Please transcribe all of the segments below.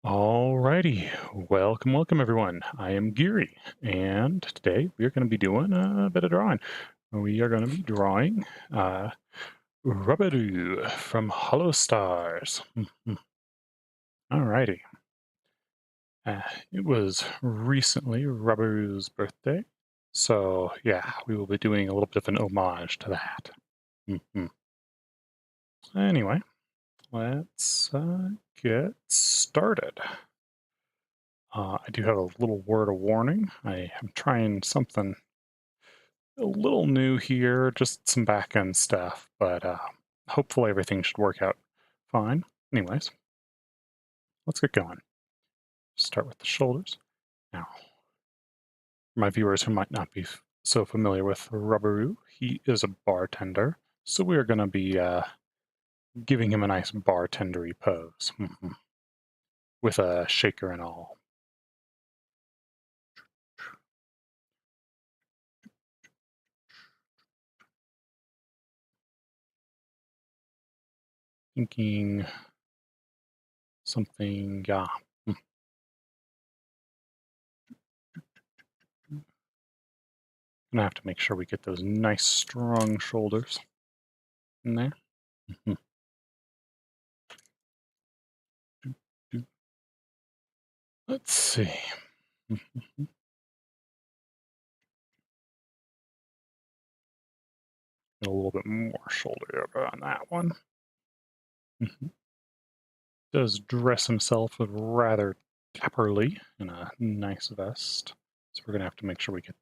Alrighty, welcome everyone. I am Giri, and today we are going to be doing a bit of drawing. We are going to be drawing Roberu from Holostars. Alrighty. It was recently Roberu's birthday, so yeah, we will be doing a little bit of an homage to that. Anyway, let's get started. I do have a little word of warning. I am trying something a little new here, just some back-end stuff, but hopefully everything should work out fine. Anyways, let's get going. Start with the shoulders. Now, for my viewers who might not be so familiar with Roberu, he is a bartender, so we are going to be giving him a nice bartendery pose with a shaker and all. Thinking something, yeah. Gonna have to make sure we get those nice strong shoulders in there. Let's see. A little bit more shoulder on that one. Does dress himself rather dapperly in a nice vest, so we're gonna have to make sure we get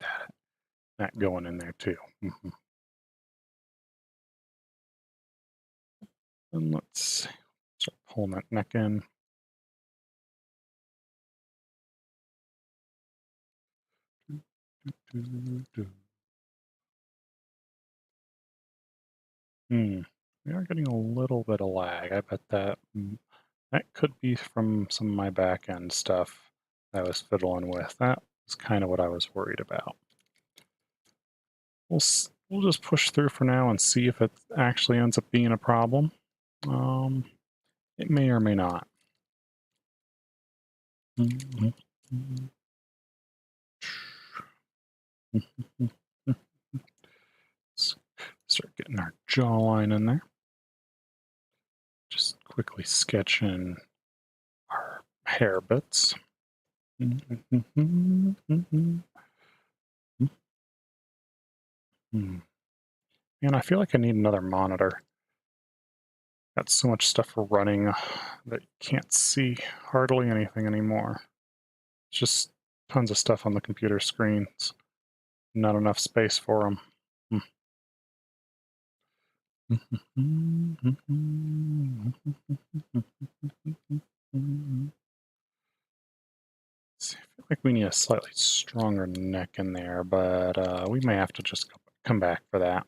that going in there too. And let's start pulling that neck in. We are getting a little bit of lag. I bet that could be from some of my back end stuff I was fiddling with. That was kind of what I was worried about. We'll just push through for now and see if it actually ends up being a problem. It may or may not. Let's start getting our jawline in there. Just quickly sketch in our hair bits. And I feel like I need another monitor. Got so much stuff running that you can't see hardly anything anymore. It's just tons of stuff on the computer screens. Not enough space for them. I feel like we need a slightly stronger neck in there, but we may have to just come back for that.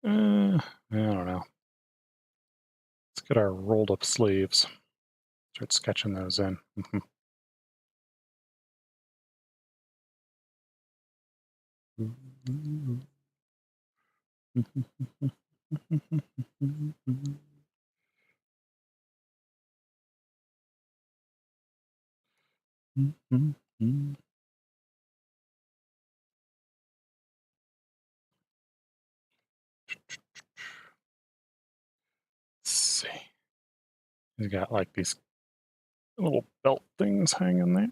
I don't know. Let's get our rolled up sleeves. Start sketching those in. Let's see. He's got like these little belt things hanging there.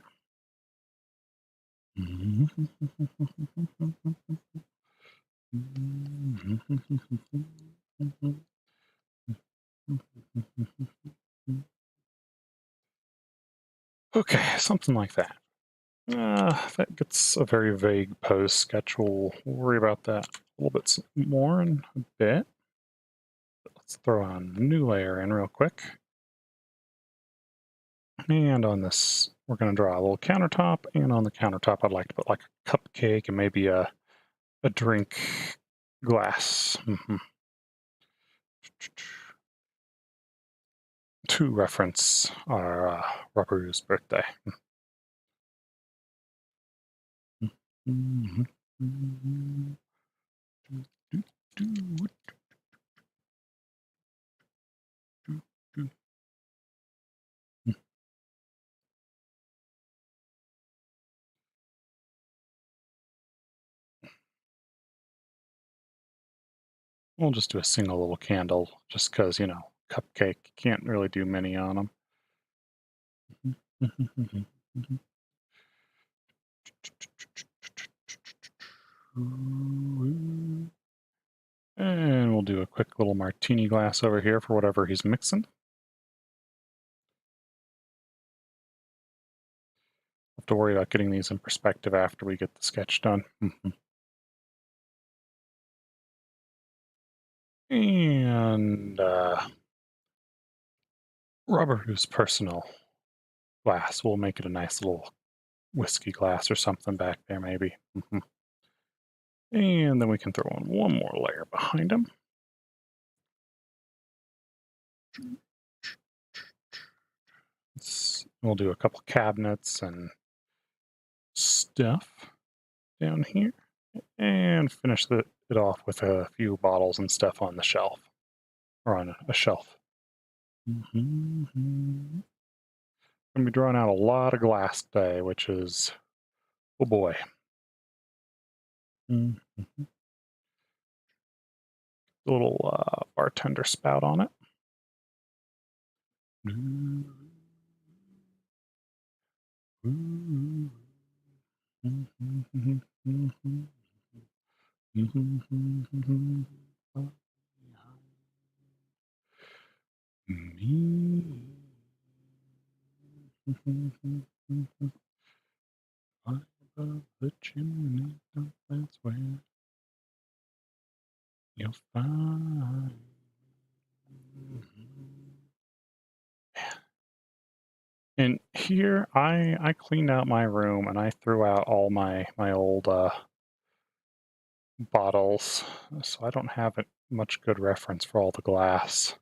Okay, something like that. That gets a very vague pose sketch. We'll worry about that a little bit more in a bit. But let's throw on a new layer in real quick. And on this, we're going to draw a little countertop. And on the countertop, I'd like to put like a cupcake and maybe a drink glass. to reference our Roberu's birthday. We'll just do a single little candle, just because, you know, cupcake, can't really do many on them. And we'll do a quick little martini glass over here for whatever he's mixing. Have to worry about getting these in perspective after we get the sketch done. And Roberu's personal glass. We'll make it a nice little whiskey glass or something back there, maybe. And then we can throw on one more layer behind him. We'll do a couple cabinets and stuff down here. And finish it off with a few bottles and stuff on the shelf. Or on a shelf. I'm going to be drawing out a lot of glass today, which is, oh boy. A little bartender spout on it. Above the chimney, that's where you'll find. And here, I cleaned out my room and I threw out all my old bottles, so I don't have much good reference for all the glass.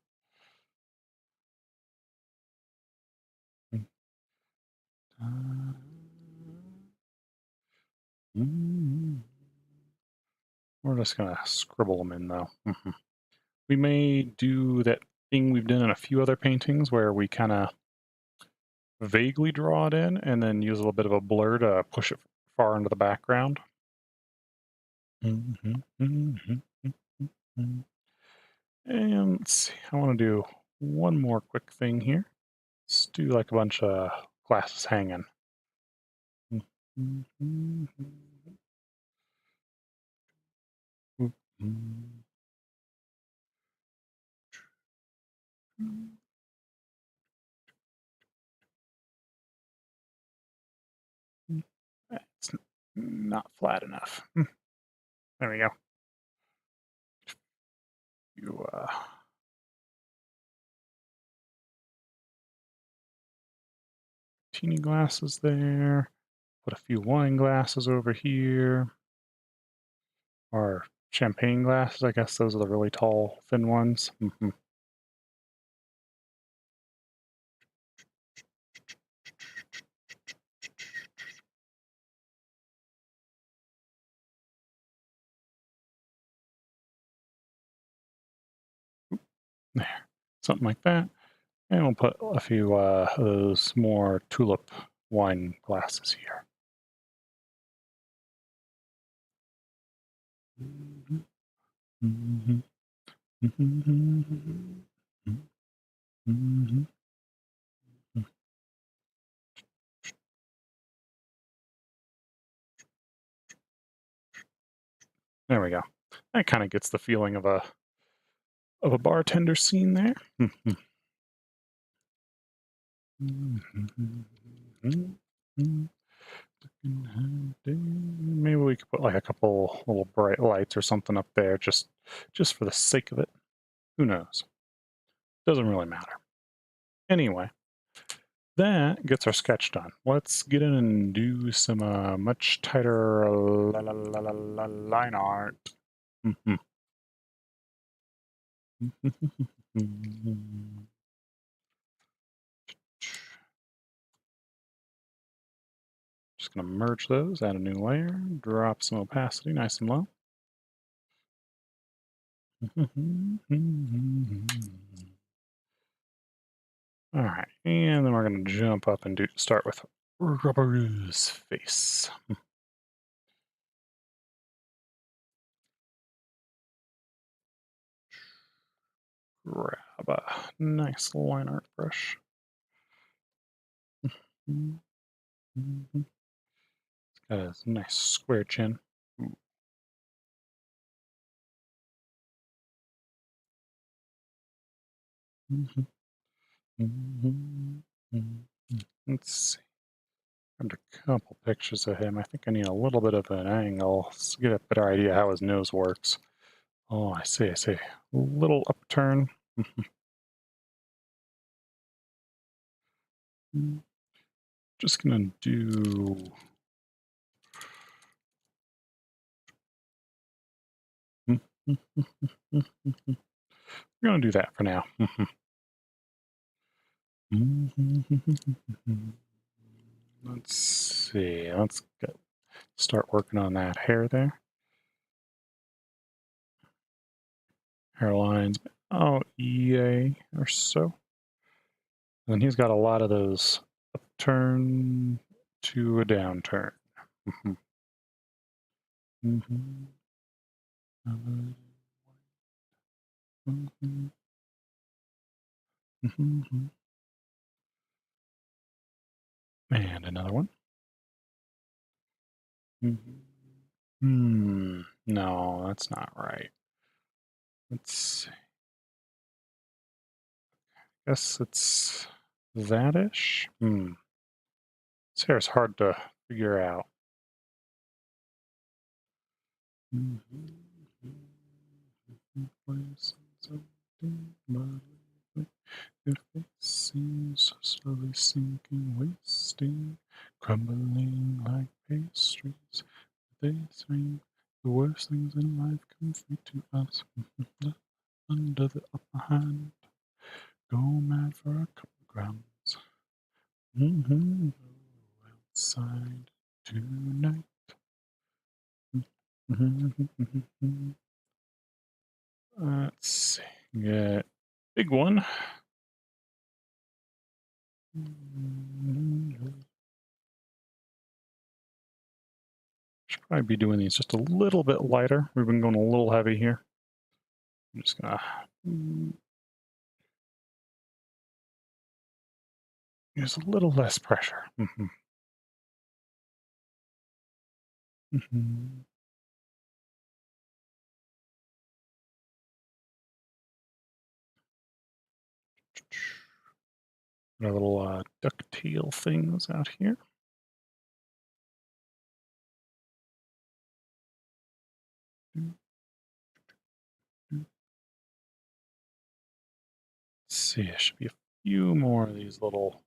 We're just gonna scribble them in though. We may do that thing we've done in a few other paintings where we kind of vaguely draw it in and then use a little bit of a blur to push it far into the background. And let's see, I want to do one more quick thing here. Let's do like a bunch of glasses hanging. It's not flat enough. There we go. You teeny glasses there. Put a few wine glasses over here. Or champagne glasses, I guess those are the really tall, thin ones. There, something like that. And we'll put a few of those more tulip wine glasses here. There we go. That kind of gets the feeling of a bartender scene there. Maybe we could put like a couple little bright lights or something up there just for the sake of it. Who knows? Doesn't really matter. Anyway, that gets our sketch done. Let's get in and do some much tighter line art. going to merge those, add a new layer, drop some opacity nice and low. All right, and then we're going to jump up and start with Roberu's face. Grab a nice line art brush. It's got a nice square chin. Let's see. Grabbed a couple pictures of him. I think I need a little bit of an angle to get a better idea how his nose works. Oh, I see. A little upturn. Just gonna do. We're gonna do that for now. Let's see. Let's start working on that hair there. Hairlines, oh, EA or so. And he's got a lot of those upturn to a downturn. And another one. No, that's not right. Let's see. Guess it's that-ish. This hair is hard to figure out. Your face seems slowly sinking, wasting, crumbling like pastries. They swing. The worst things in life come free to us. Under the upper hand, go mad for a couple of grams. Outside tonight. Let's see. Get big one. Should probably be doing these just a little bit lighter. We've been going a little heavy here. I'm just gonna use a little less pressure. Got a little ducktail things out here. Let's see, there should be a few more of these little.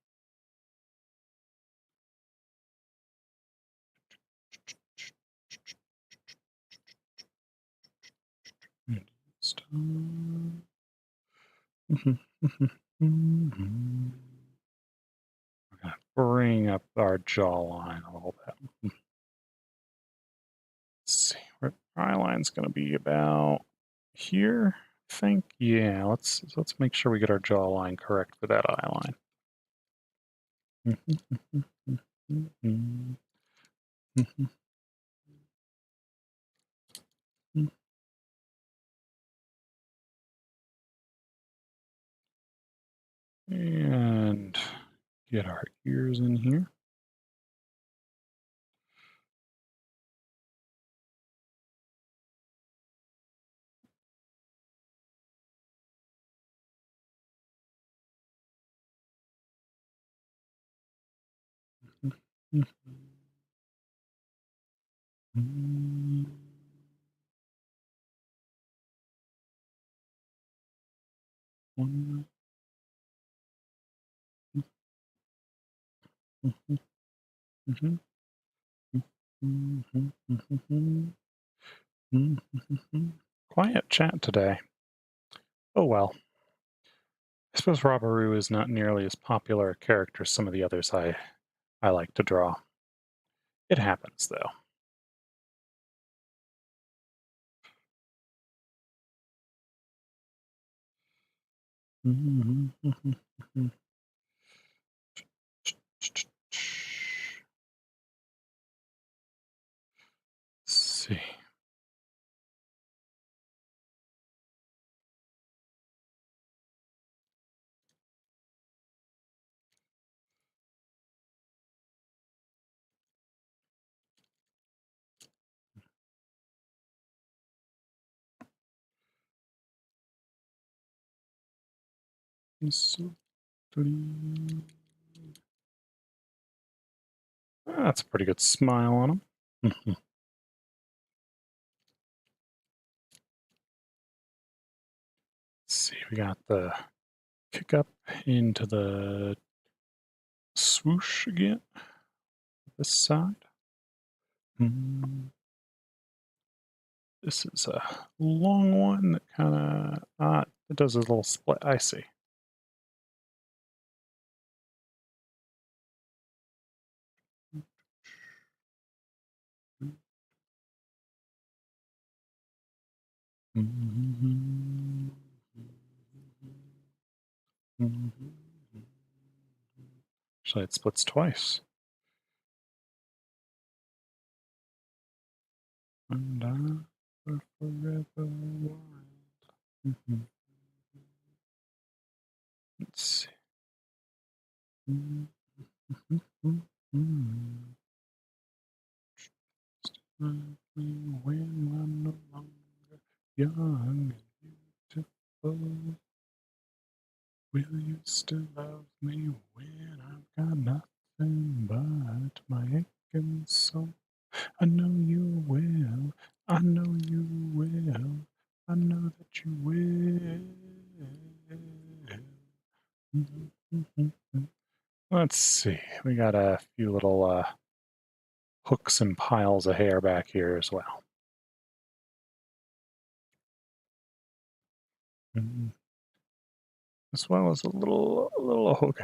We're gonna bring up our jawline a little bit. Let's see, our eye line's gonna be about here, I think. Yeah, let's make sure we get our jawline correct for that eye line. And get our ears in here. One. Quiet chat today. Oh well. I suppose Roberu is not nearly as popular a character as some of the others I like to draw. It happens, though. Let's see. So, that's a pretty good smile on him. Let's see, we got the kick up into the swoosh again. This side. This is a long one that kind of it does a little split. I see. Actually, it splits twice. And forever wild. Let's see. When I'm no longer young and beautiful, will you still love me when I've got nothing but my aching soul? I know you will, I know you will, I know that you will. Let's see, we got a few little hooks and piles of hair back here as well. As well as a little hook.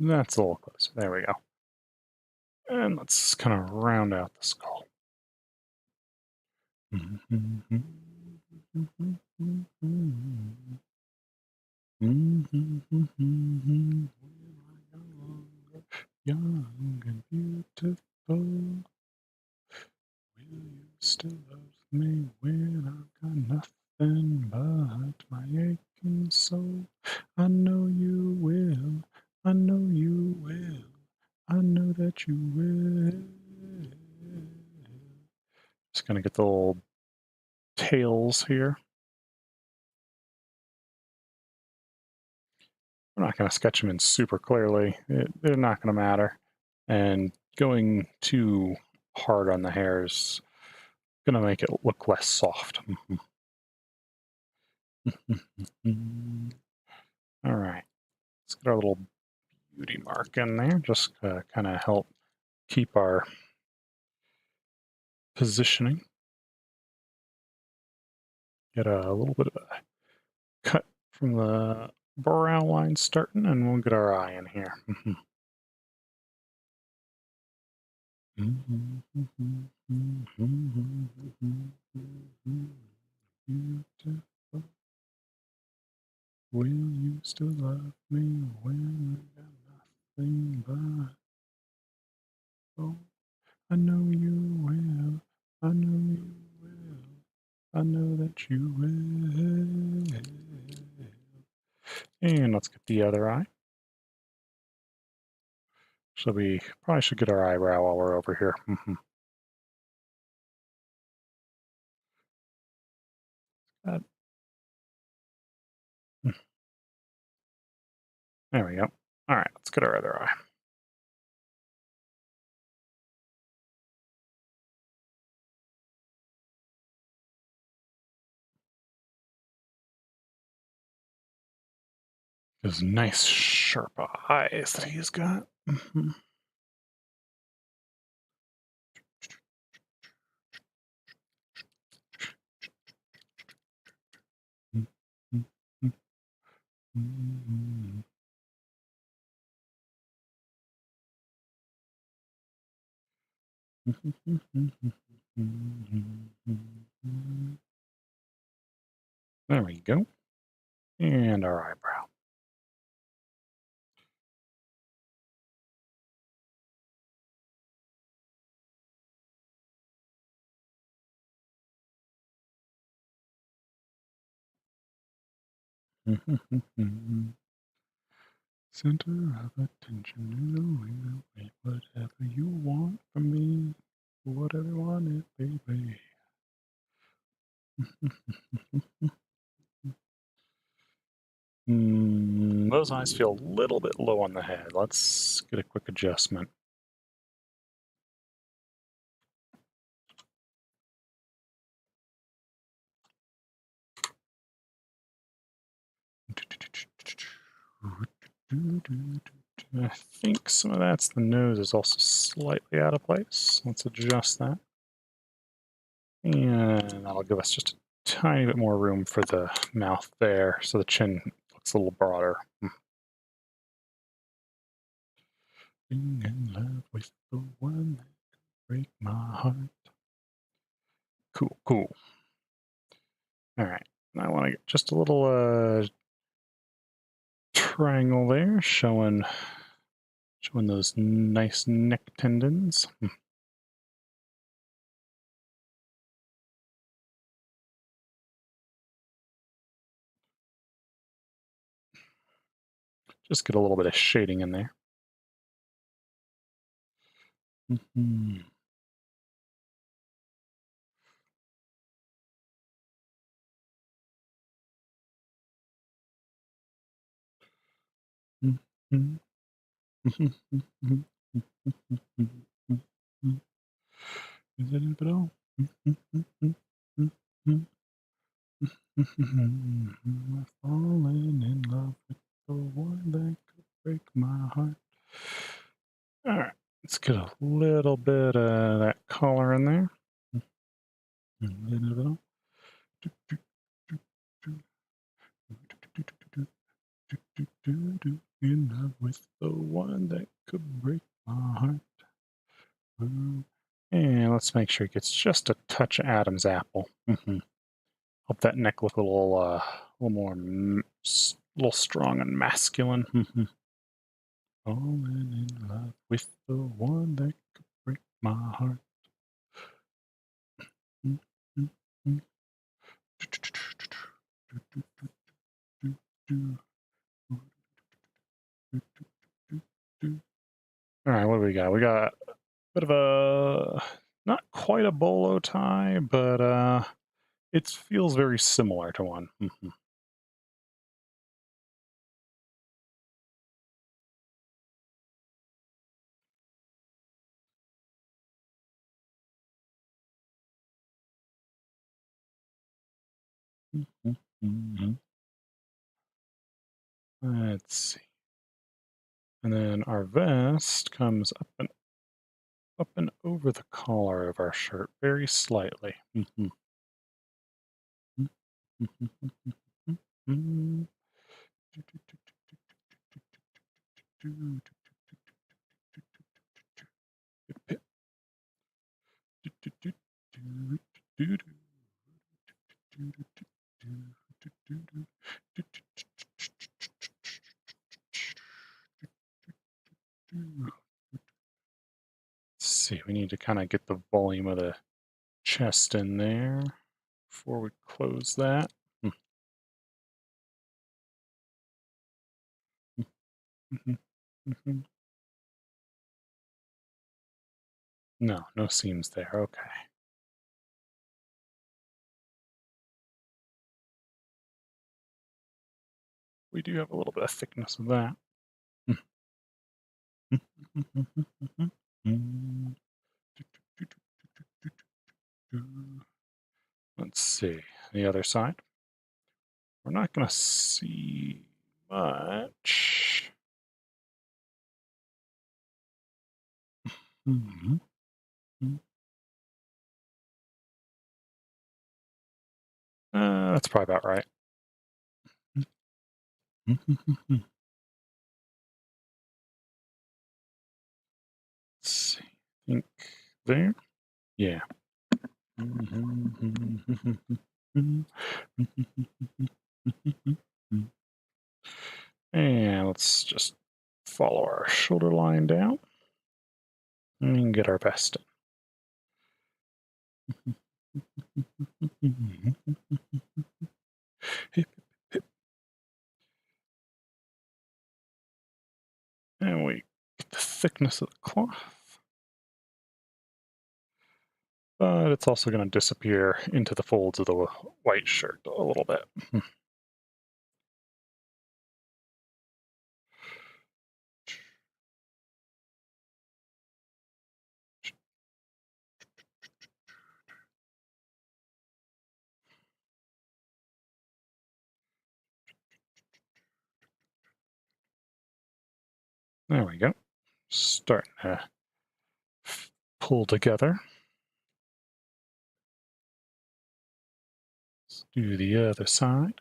That's a little closer. There we go. And let's kind of round out the skull. Young and beautiful, will you still love me when I've got nothing but my aching soul? I know you will, I know you will, I know that you will. Just gonna get the little tails here. We're not going to sketch them in super clearly. They're not going to matter. And going too hard on the hair is going to make it look less soft. All right. Let's get our little beauty mark in there. Just kind of help keep our positioning. Get a little bit of a cut from the brow line starting, and we'll get our eye in here. Beautiful. Will you still love me when I got nothing but? Oh, I know you will. I know you will. I know that you will. And let's get the other eye. So we probably should get our eyebrow while we're over here. There we go. All right, let's get our other eye. Those nice sharp eyes that he's got. There we go. And our eyebrow. Center of attention, wait, whatever you want from me, whatever you want it, baby. Those eyes feel a little bit low on the head. Let's get a quick adjustment. I think some of that's the nose is also slightly out of place. Let's adjust that. And that'll give us just a tiny bit more room for the mouth there, so the chin looks a little broader. Being in love with the one that could break my heart. Cool, cool. All right, I want to get just a little triangle there, showing those nice neck tendons. Just get a little bit of shading in there. Is it it all? Falling in love with the one that could break my heart. All right, let's get a little bit of that color in there. In love with the one that could break my heart. And let's make sure it gets just a touch of Adam's apple. Help that neck look a little more, little strong and masculine. Falling in love with the one that could break my heart. All right, what do we got? We got a bit of a, not quite a bolo tie, but it feels very similar to one. Let's see. And then our vest comes up and over the collar of our shirt very slightly. Let's see, we need to kind of get the volume of the chest in there before we close that. No, no seams there. Okay. We do have a little bit of thickness of that. Let's see the other side. We're not going to see much. That's probably about right. Let's see. Think there. Yeah. And let's just follow our shoulder line down and get our vest in. And we get the thickness of the cloth. But it's also going to disappear into the folds of the white shirt a little bit. There we go. Starting to pull together. Let's do the other side.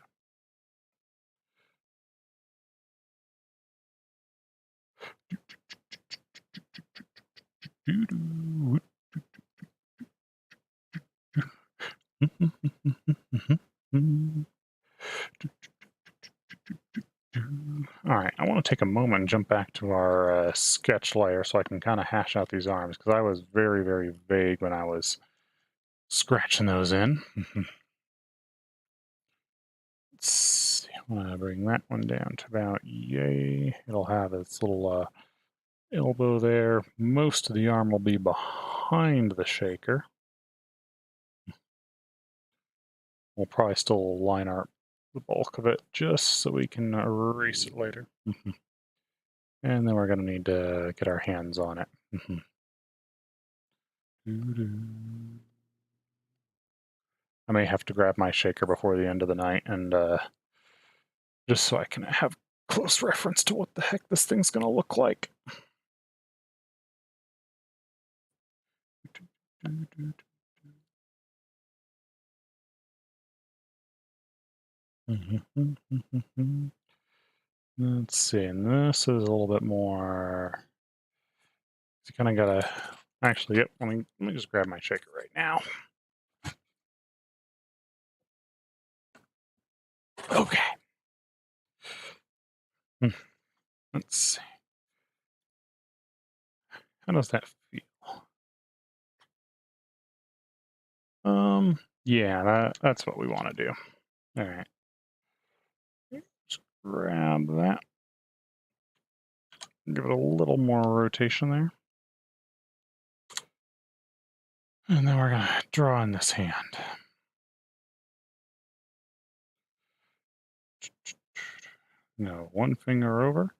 All right, I want to take a moment and jump back to our sketch layer so I can kind of hash out these arms, because I was very, very vague when I was scratching those in. Let's see, I'm going to bring that one down to about yay. It'll have its little elbow there. Most of the arm will be behind the shaker. We'll probably still line the bulk of it just so we can erase it later. And then we're going to need to get our hands on it. I may have to grab my shaker before the end of the night, and just so I can have close reference to what the heck this thing's going to look like. Let's see, and this is a little bit more. You kind of gotta. Actually, yep. Let me just grab my shaker right now. Okay. Let's see. How does that feel? Yeah, that's what we want to do. All right. Just grab that. Give it a little more rotation there. And then we're gonna draw in this hand. No, one finger over.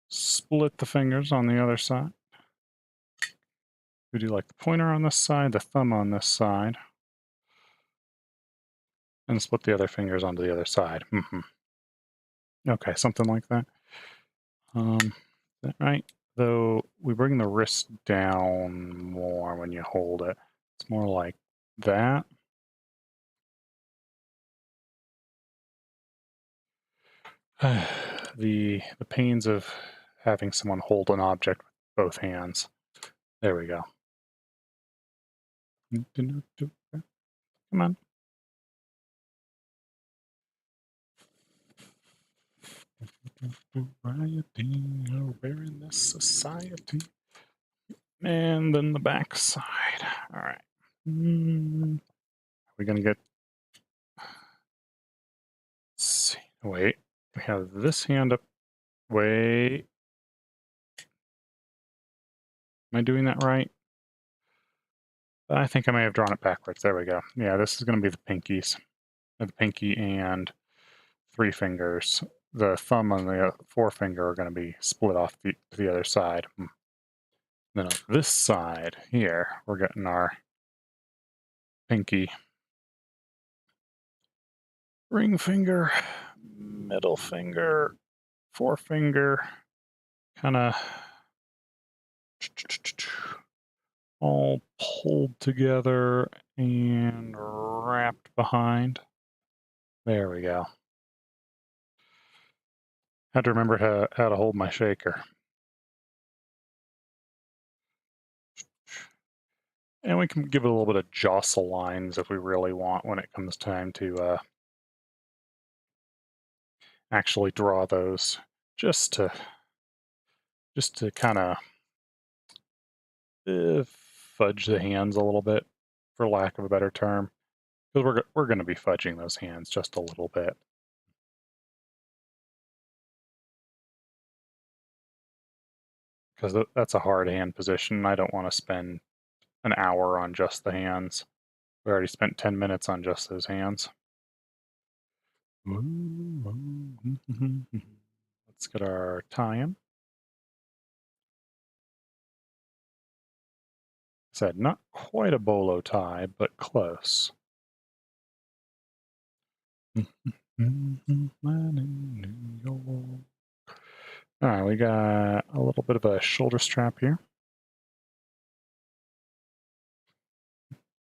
Split the fingers on the other side. We do like the pointer on this side, the thumb on this side. And split the other fingers onto the other side. Okay, something like that. Is that right? Though we bring the wrist down more when you hold it. It's more like that. The pains of having someone hold an object with both hands. There we go. Come on. We're in this society. And then the back side. All right. We're going to get. Let's see. Wait. We have this hand up. Wait. Am I doing that right? I think I may have drawn it backwards. There we go. Yeah, this is going to be the pinkies. The pinky and 3 fingers. The thumb and the forefinger are going to be split off to the other side. Then on this side here, we're getting our pinky, ring finger, middle finger, forefinger, kind of all pulled together and wrapped behind. There we go. Had to remember how to hold my shaker. And we can give it a little bit of jostle lines if we really want when it comes time to actually draw those, just to kind of fudge the hands a little bit, for lack of a better term, because we're going to be fudging those hands just a little bit. Because that's a hard hand position. I don't want to spend an hour on just the hands. We already spent 10 minutes on just those hands. Let's get our tie-in. Said not quite a bolo tie, but close. All right, we got a little bit of a shoulder strap here.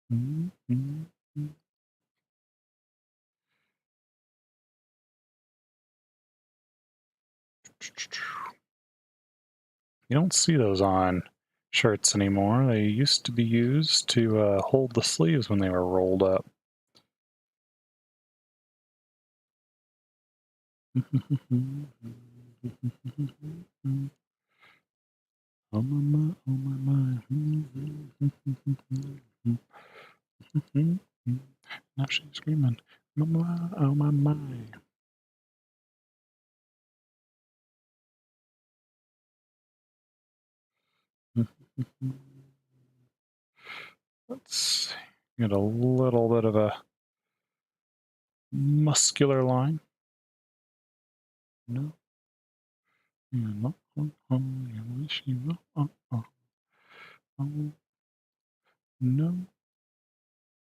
You don't see those on shirts anymore. They used to be used to hold the sleeves when they were rolled up. Oh my, oh my, my. Now she's screaming, mama, oh my. Let's get a little bit of a muscular line. No. No. No.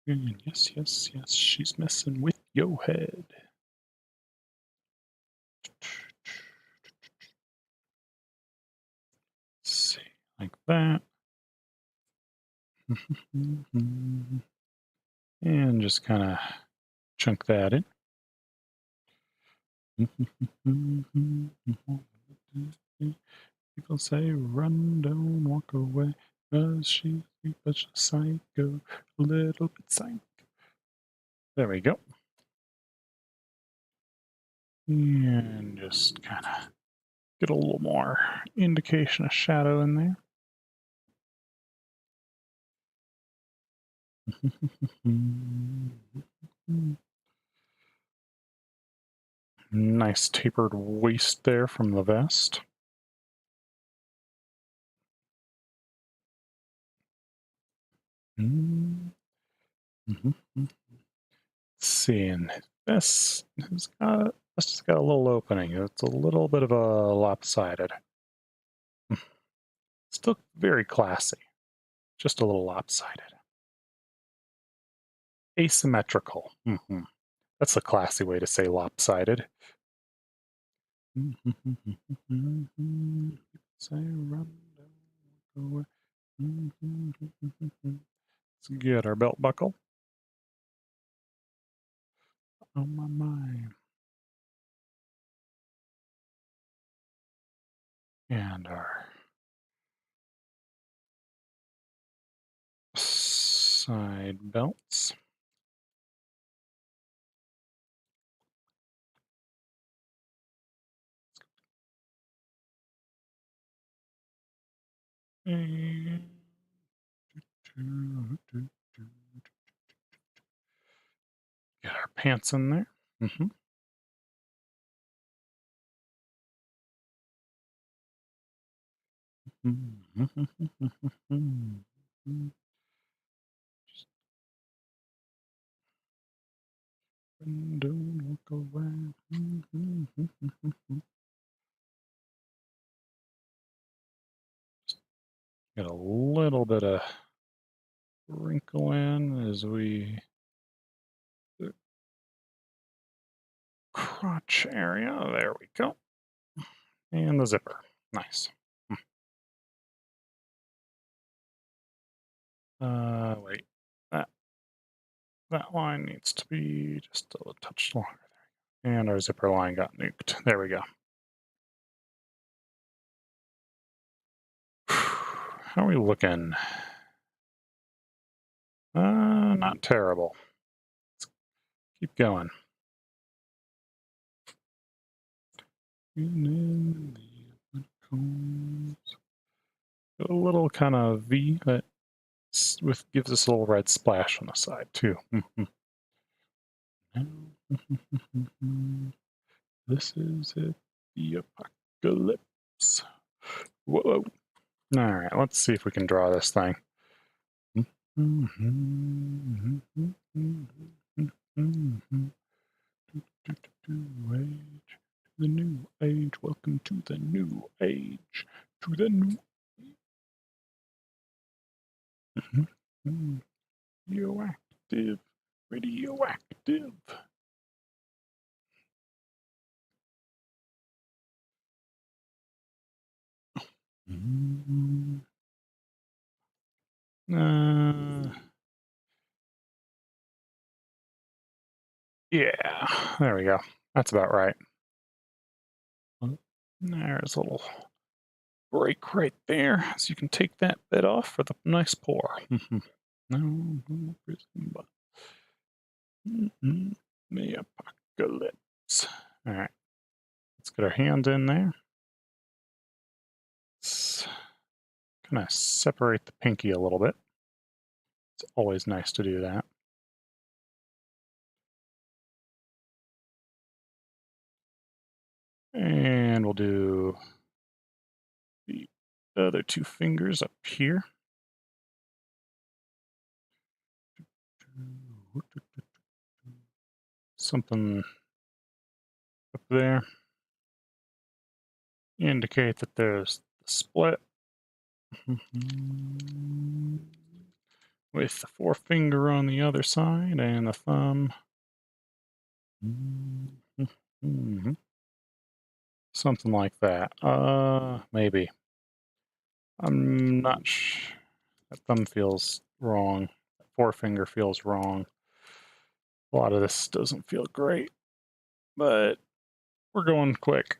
Yes, yes, yes. She's messing with your head. Let's see, like that. And just kind of chunk that in. People say, run, don't walk away, 'cause she's such a psycho, a little bit psycho. There we go. And just kind of get a little more indication of shadow in there. Nice tapered waist there from the vest. Seeing this has just got a little opening. It's a little bit of a lopsided. Still very classy, just a little lopsided. Asymmetrical. That's a classy way to say lopsided. Let's get our belt buckle. Oh my. And our side belts. And get our pants in there. Don't walk away. Get a little bit of wrinkle in as we crotch area. There we go. And the zipper. Nice. Wait. That line needs to be just a touch longer. And our zipper line got nuked. There we go. how are we looking? Not terrible. Let's keep going. And then a little kind of V that gives us a little red splash on the side too. This is it, the apocalypse. Whoa. All right, let's see if we can draw this thing. The new age, welcome to the new age, to the new radioactive, radioactive. Yeah, there we go. That's about right. There's a little break right there, so you can take that bit off for the nice pour. No, but the apocalypse. All right, let's get our hand in there. Let's kind of separate the pinky a little bit. It's always nice to do that. And we'll do the other two fingers up here. Something up there. Indicate that there's the split. With the forefinger on the other side and the thumb. Something like that. Maybe. I'm not sure. That thumb feels wrong. That forefinger feels wrong. A lot of this doesn't feel great, but we're going quick.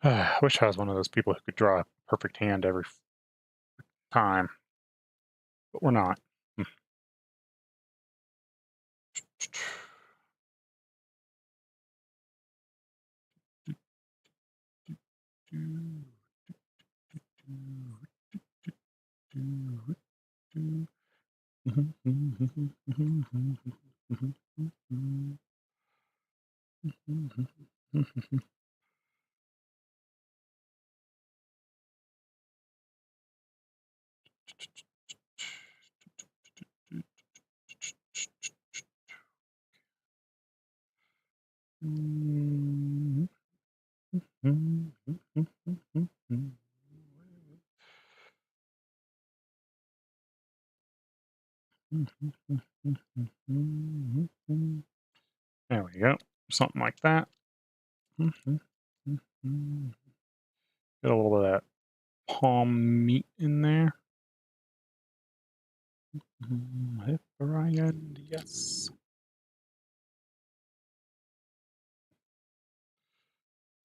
I wish I was one of those people who could draw a perfect hand every time, but we're not. There we go. Something like that. Get a little bit of that palm meat in there. Yes.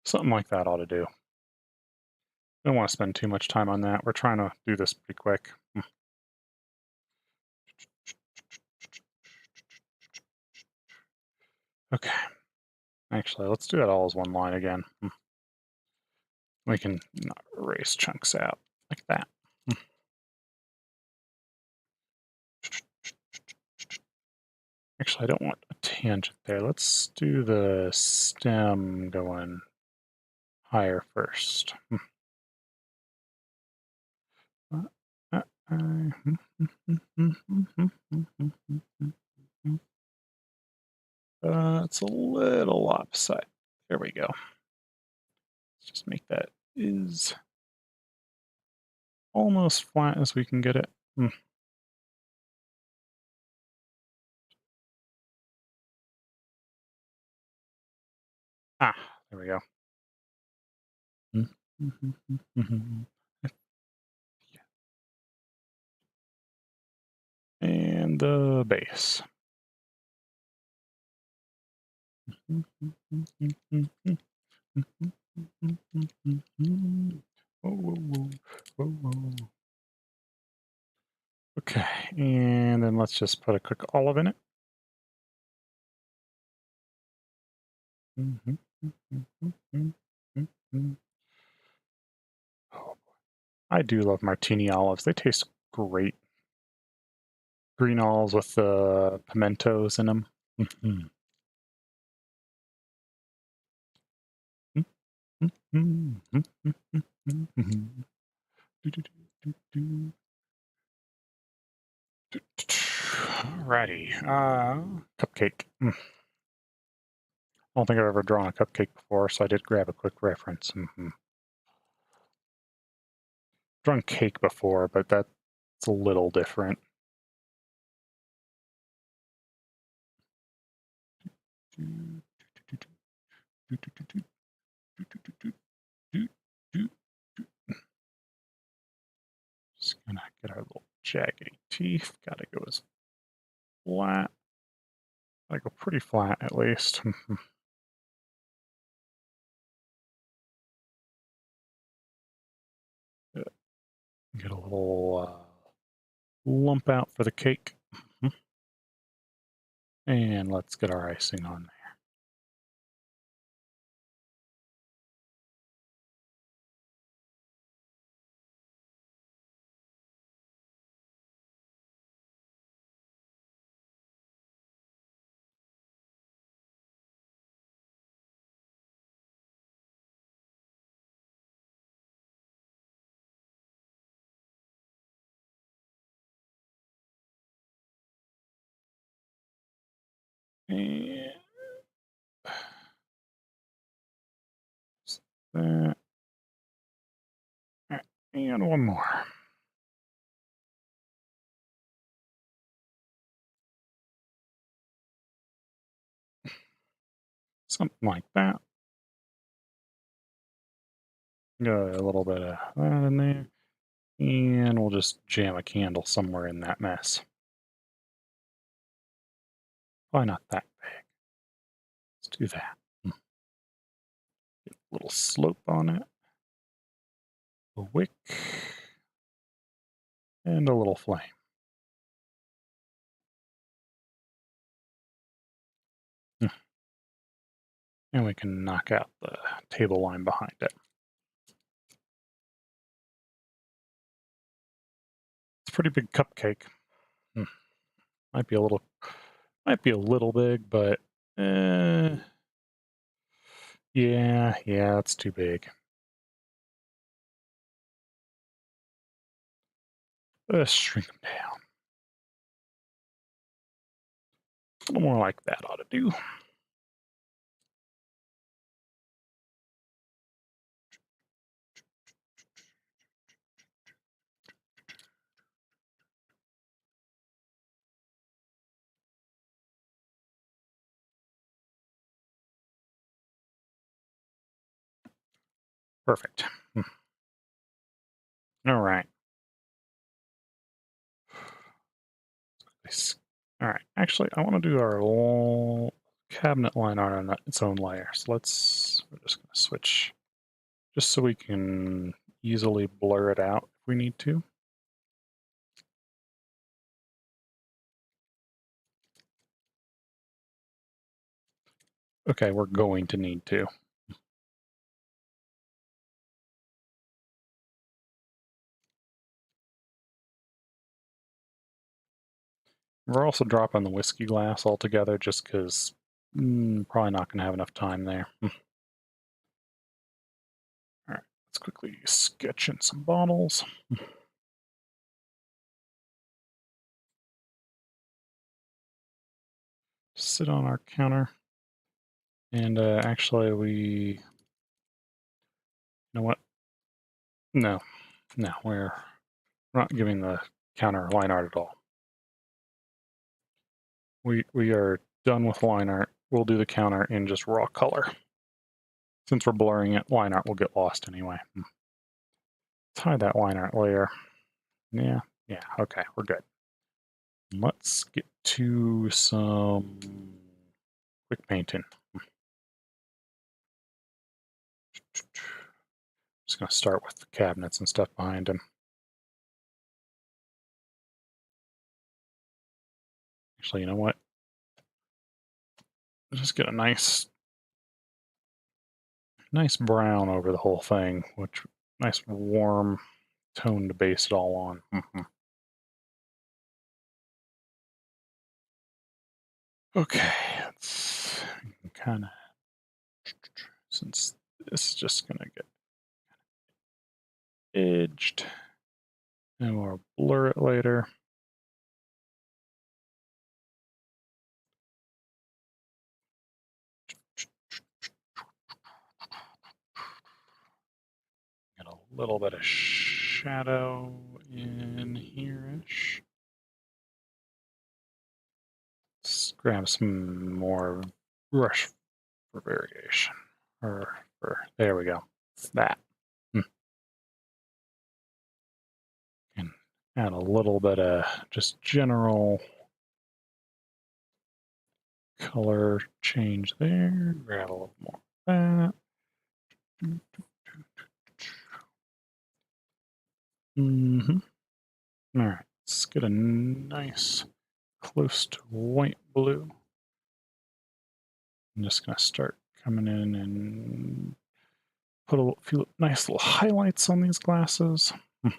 Something like that ought to do. Don't want to spend too much time on that. We're trying to do this pretty quick. Okay. Actually, let's do that all as one line again. We can erase chunks out like that. Actually, I don't want a tangent there. Let's do the stem going higher first. It's a little lopsided. There we go. Let's just make that as almost flat as we can get it. Ah, there we go. And the base. Okay, and then let's just put a quick olive in it. Oh, I do love martini olives. They taste great. Green olives with the pimentos in them. Alrighty. Cupcake. I don't think I've ever drawn a cupcake before, so I did grab a quick reference. Drawn cake before, but that's a little different. Just gonna get our little jaggedy teeth. Gotta go as flat. Gotta go pretty flat at least. Get a little lump out for the cake. And let's get our icing on there. And that. And one more. Something like that. Got a little bit of that in there. And we'll just jam a candle somewhere in that mess. Why not that big? Let's do that. Get a little slope on it. A wick. And a little flame. And we can knock out the table line behind it. It's a pretty big cupcake. Might be a little big, but yeah, it's too big. Let's shrink them down. A little more like that ought to do. Perfect. All right. All right. Actually, I want to do our whole cabinet line art on its own layer. So we're just going to switch just so we can easily blur it out if we need to. Okay, we're going to need to. We're also dropping the whiskey glass altogether just because probably not going to have enough time there. All right, let's quickly sketch in some bottles. Sit on our counter. And actually, you know what? No, we're not giving the counter line art at all. We are done with line art. We'll do the counter in just raw color. Since we're blurring it, line art will get lost anyway. Let's hide that line art layer. Yeah, okay, we're good. Let's get to some quick painting. Just going to start with the cabinets and stuff behind him. Actually, you know what? Just get a nice brown over the whole thing, which nice warm tone to base it all on. Okay, let's kind of, since this is just gonna get edged, and we'll blur it later. Get a little bit of shadow in here-ish. Let's grab some more brush for variation. There we go. It's that. And add a little bit of just general color change there. Grab a little more of that. All right, let's get a nice close to white blue. I'm just going to start coming in and put a few nice little highlights on these glasses. We're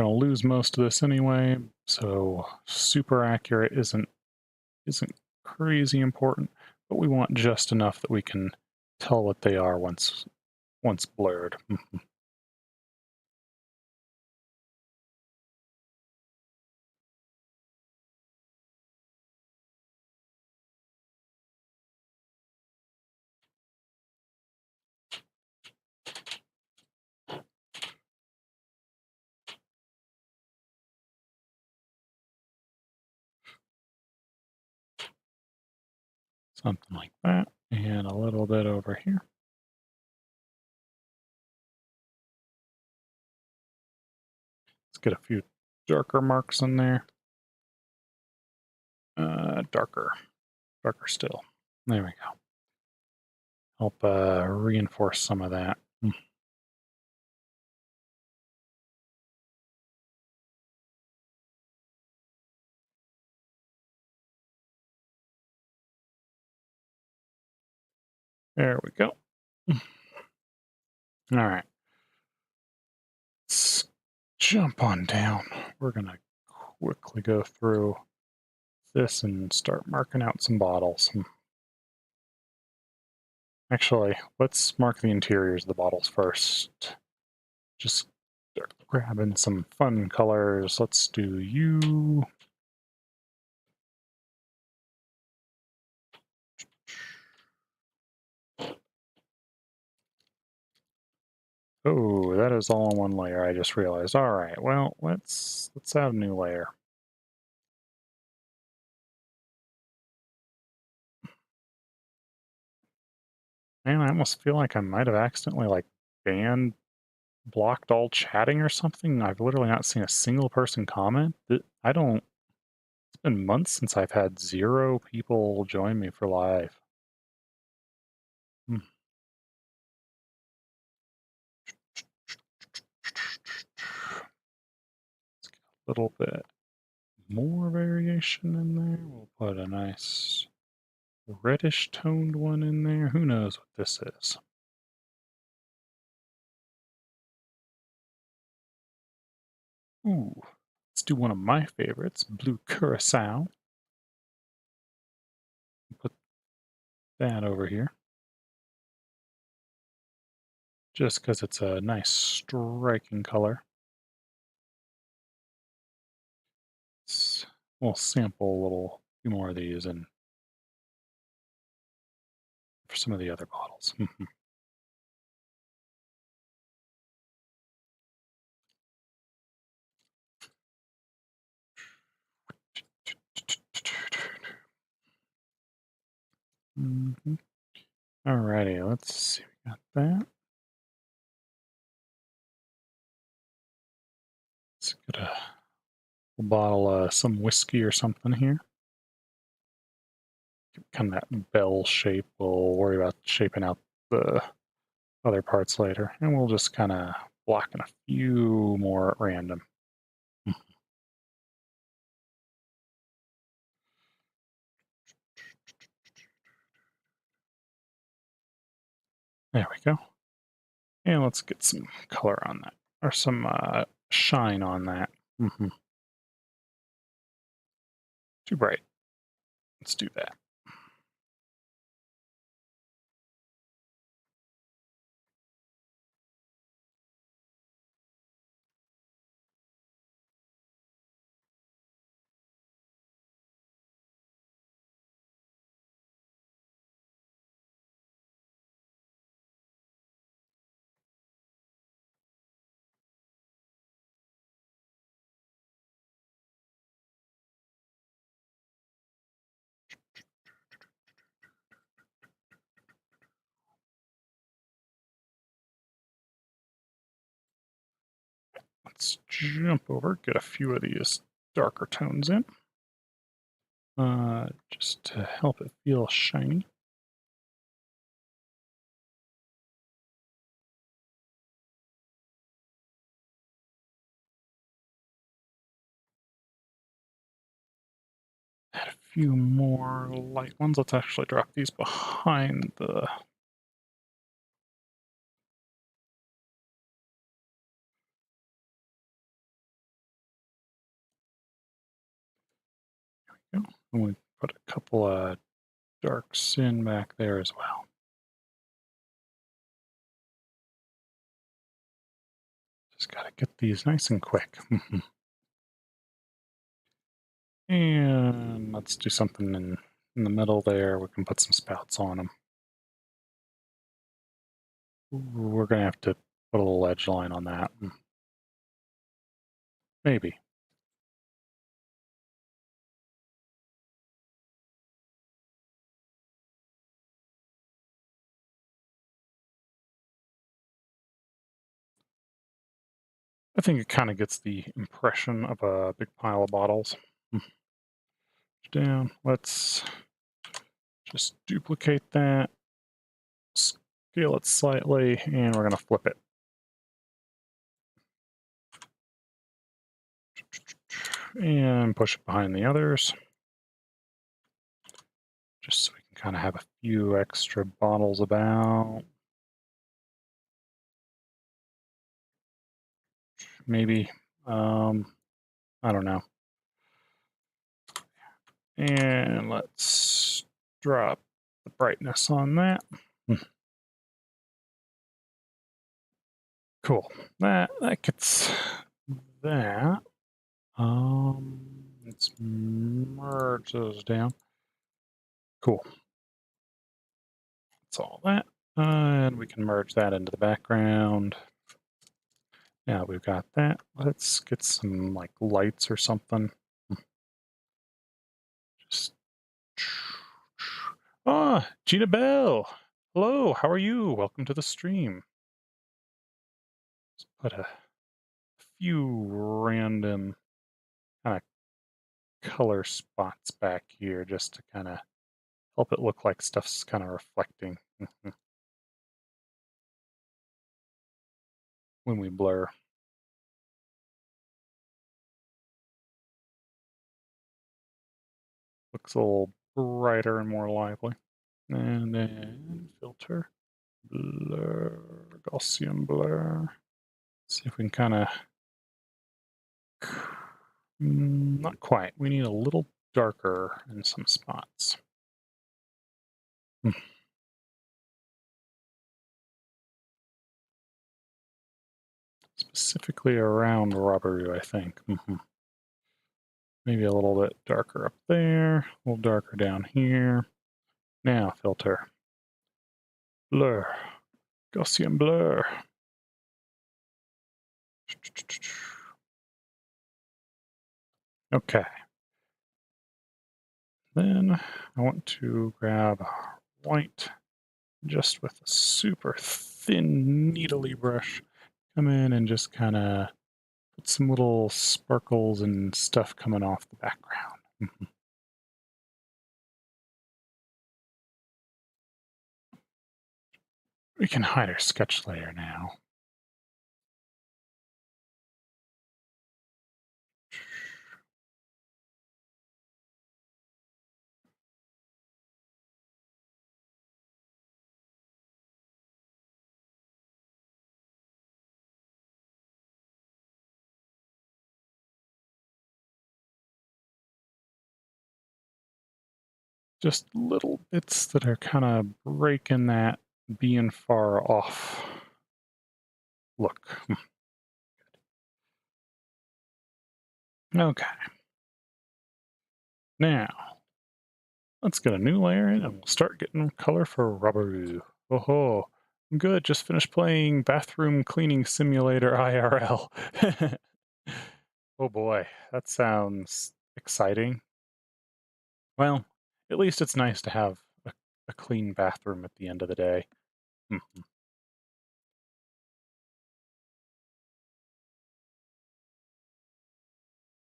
going to lose most of this anyway, so super accurate isn't crazy important, but we want just enough that we can tell what they are once blurred. Something like that, and a little bit over here. Let's get a few darker marks in there. Darker still. There we go. Help reinforce some of that. There we go. All right. Let's jump on down. We're going to quickly go through this and start marking out some bottles. Actually, let's mark the interiors of the bottles first. Just start grabbing some fun colors. Let's do you. Oh, that is all in one layer, I just realized. All right, well, let's add a new layer. Man, I almost feel like I might have accidentally, like, blocked all chatting or something. I've literally not seen a single person comment. It's been months since I've had 0 people join me for live. Let's get a little bit more variation in there. We'll put a nice reddish toned one in there. Who knows what this is? Ooh, let's do one of my favorites, blue Curacao. Put that over here. Just because it's a nice striking color. We'll sample a few more of these and for some of the other bottles. Alrighty, let's see. We got that. Let's get a bottle of some whiskey or something here. Kind of that bell shape. We'll worry about shaping out the other parts later. And we'll just kind of block in a few more at random. There we go. And let's get some color on that, or some shine on that. Too bright. Let's do that. Let's jump over, get a few of these darker tones in, just to help it feel shiny. Add a few more light ones. Let's actually drop these behind the... There we go. And we put a couple of darks in back there as well. Just gotta get these nice and quick. And let's do something in the middle there. We can put some spouts on them. We're going to have to put a little edge line on that. Maybe. I think it kind of gets the impression of a big pile of bottles. Down. Let's just duplicate that, scale it slightly, and we're going to flip it. And push it behind the others. Just so we can kind of have a few extra bottles about. Maybe. I don't know. And let's drop the brightness on that. Cool. That gets that. Let's merge those down. Cool. That's all that. And we can merge that into the background. Now we've got that. Let's get some like lights or something. Just... Ah, Gina Bell. Hello, how are you? Welcome to the stream. Let's put a few random kind of color spots back here just to kind of help it look like stuff's kind of reflecting when we blur. Looks a little brighter and more lively. And then filter, blur, Gaussian blur. See if we can kind of... Not quite. We need a little darker in some spots. Specifically around Roberu, I think. Maybe a little bit darker up there, a little darker down here. Now filter. Blur. Gaussian blur. Okay. Then I want to grab white, just with a super thin needly brush. Come in and just kind of put some little sparkles and stuff coming off the background. We can hide our sketch layer now. Just little bits that are kind of breaking that being far off look. Okay. Now, let's get a new layer in and we'll start getting color for Roberu. Oh, good. Just finished playing Bathroom Cleaning Simulator IRL. Oh boy, that sounds exciting. Well, at least it's nice to have a clean bathroom at the end of the day. Mhm.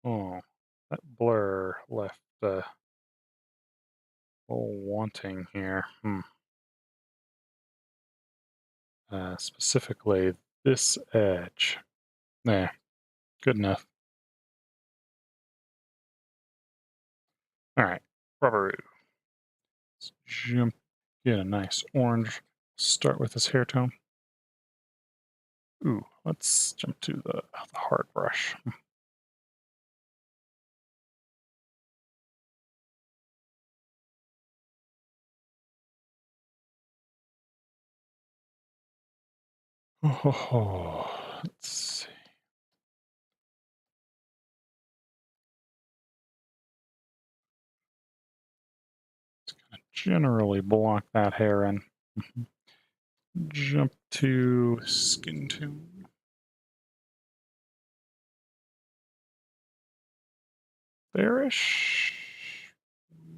Oh, that blur left a little wanting here. Specifically, this edge. There, good enough. All right, Roberu. Let's jump, get a nice orange. Start with this hair tone. Ooh, let's jump to the hard brush. Oh, let's see. It's gonna generally block that hair in. Mhm. Jump to skin tone. Bearish.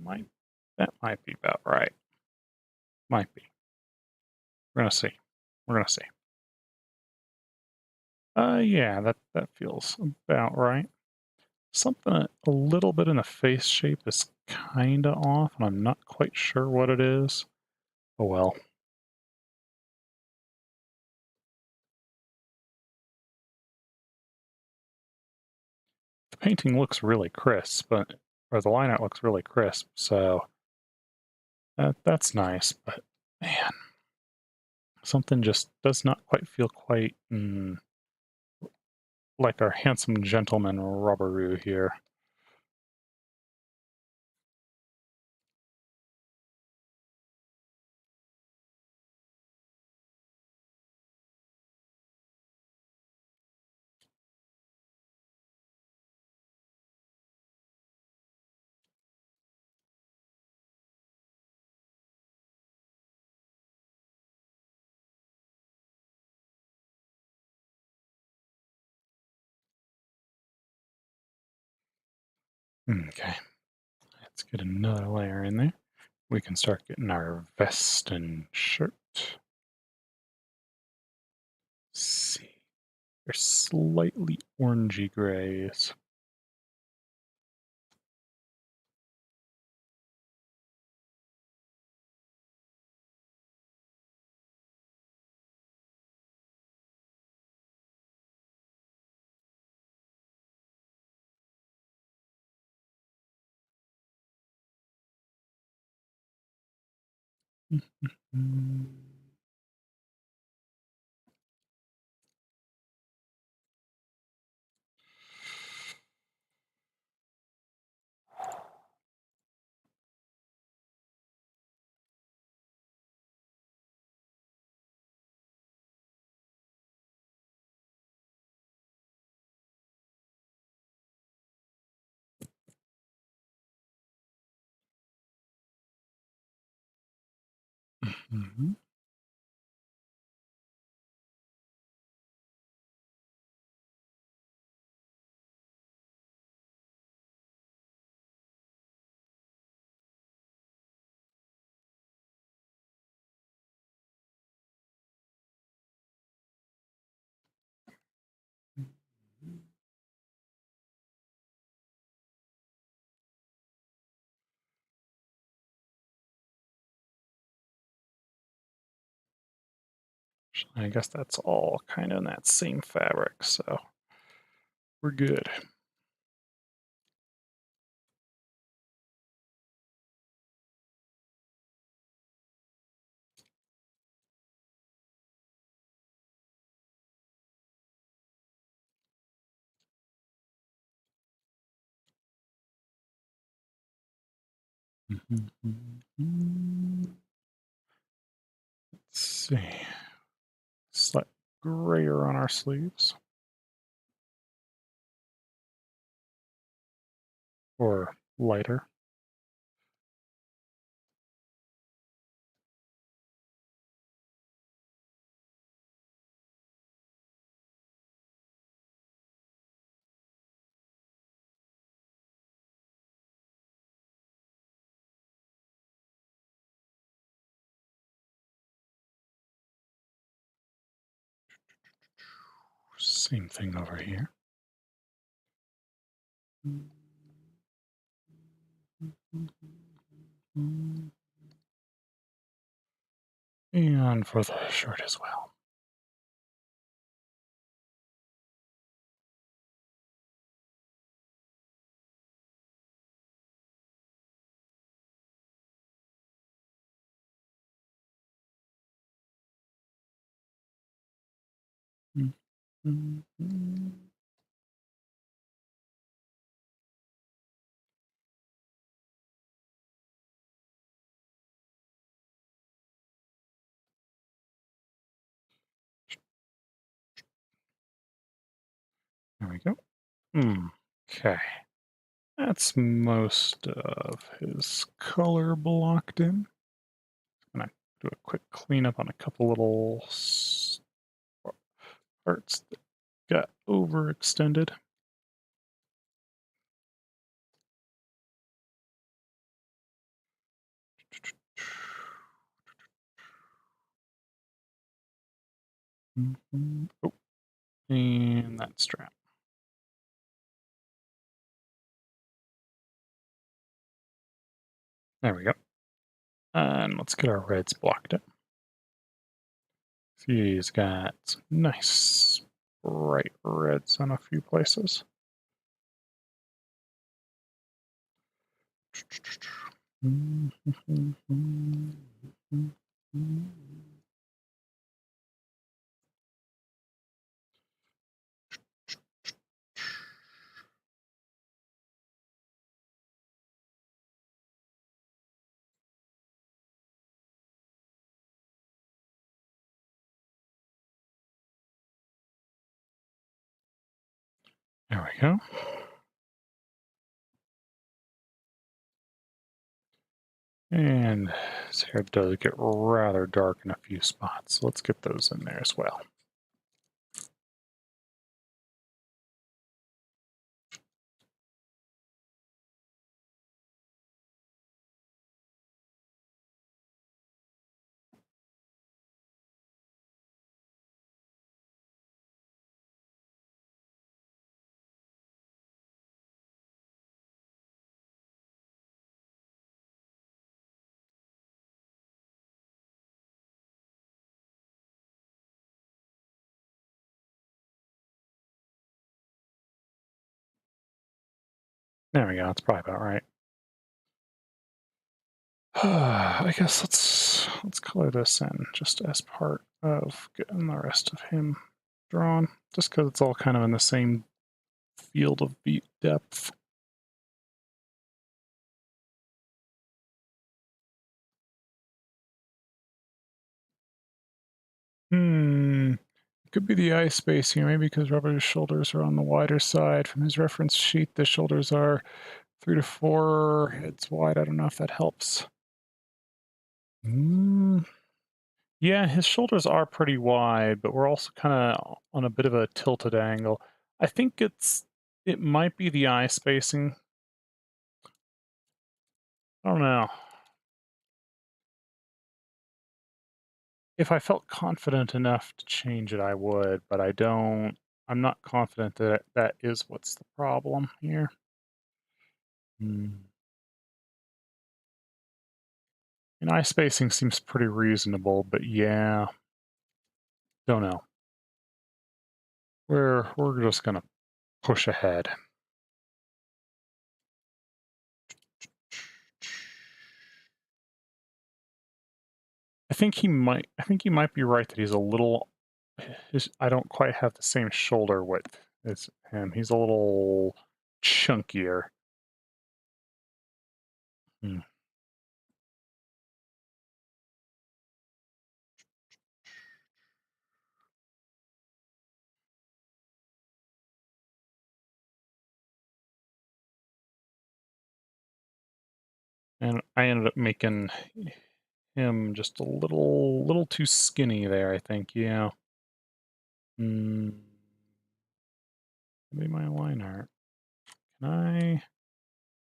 Might that might be about right. Might be. We're gonna see. We're gonna see. Yeah, that feels about right. Something a little bit in the face shape is kind of off, and I'm not quite sure what it is. Oh well. The painting looks really crisp, or the line art looks really crisp, so that's nice. But man, something just does not quite feel quite like our handsome gentleman Roberu here. Okay, let's get another layer in there. We can start getting our vest and shirt. Let's see, they're slightly orangey grays. Mm. Mhm. I guess that's all kind of in that same fabric, so we're good. Let's see. Slight grayer on our sleeves. Or lighter. Same thing over here. And for the shirt as well. There we go. Okay. That's most of his color blocked in. I'm gonna do a quick cleanup on a couple little parts that got overextended. Oh, and that strap. There we go. And let's get our reds blocked in. See, he's got some nice bright reds on a few places. There we go. And his hair does get rather dark in a few spots, so let's get those in there as well. There we go, that's probably about right. I guess let's color this in just as part of getting the rest of him drawn, just because it's all kind of in the same field of beat depth. It could be the eye spacing, maybe because Roberu's shoulders are on the wider side. From his reference sheet, the shoulders are 3 to 4 heads wide. I don't know if that helps. Yeah, his shoulders are pretty wide, but we're also kind of on a bit of a tilted angle. I think it might be the eye spacing. I don't know. If I felt confident enough to change it, I would, but I don't. I'm not confident that that is what's the problem here. And eye spacing seems pretty reasonable, but yeah. Don't know. We're just gonna push ahead. I think he might be right that he's a little. I don't quite have the same shoulder width as him. He's a little chunkier. Hmm. And I ended up making him just a little too skinny there, I think. Yeah. Hmm. Maybe my line art. Can I?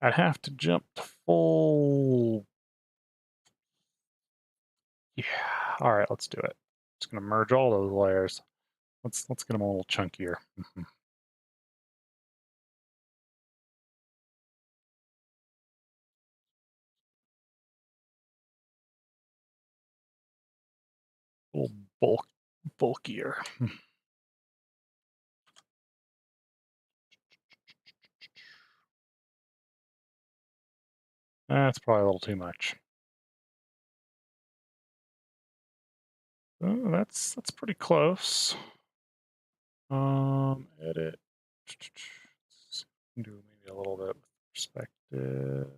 I'd have to jump to full. Yeah. All right, let's do it. Just gonna merge all those layers. Let's get them a little chunkier. Mhm. A little bulkier. That's probably a little too much. Oh, that's pretty close. Edit. Do maybe a little bit with perspective.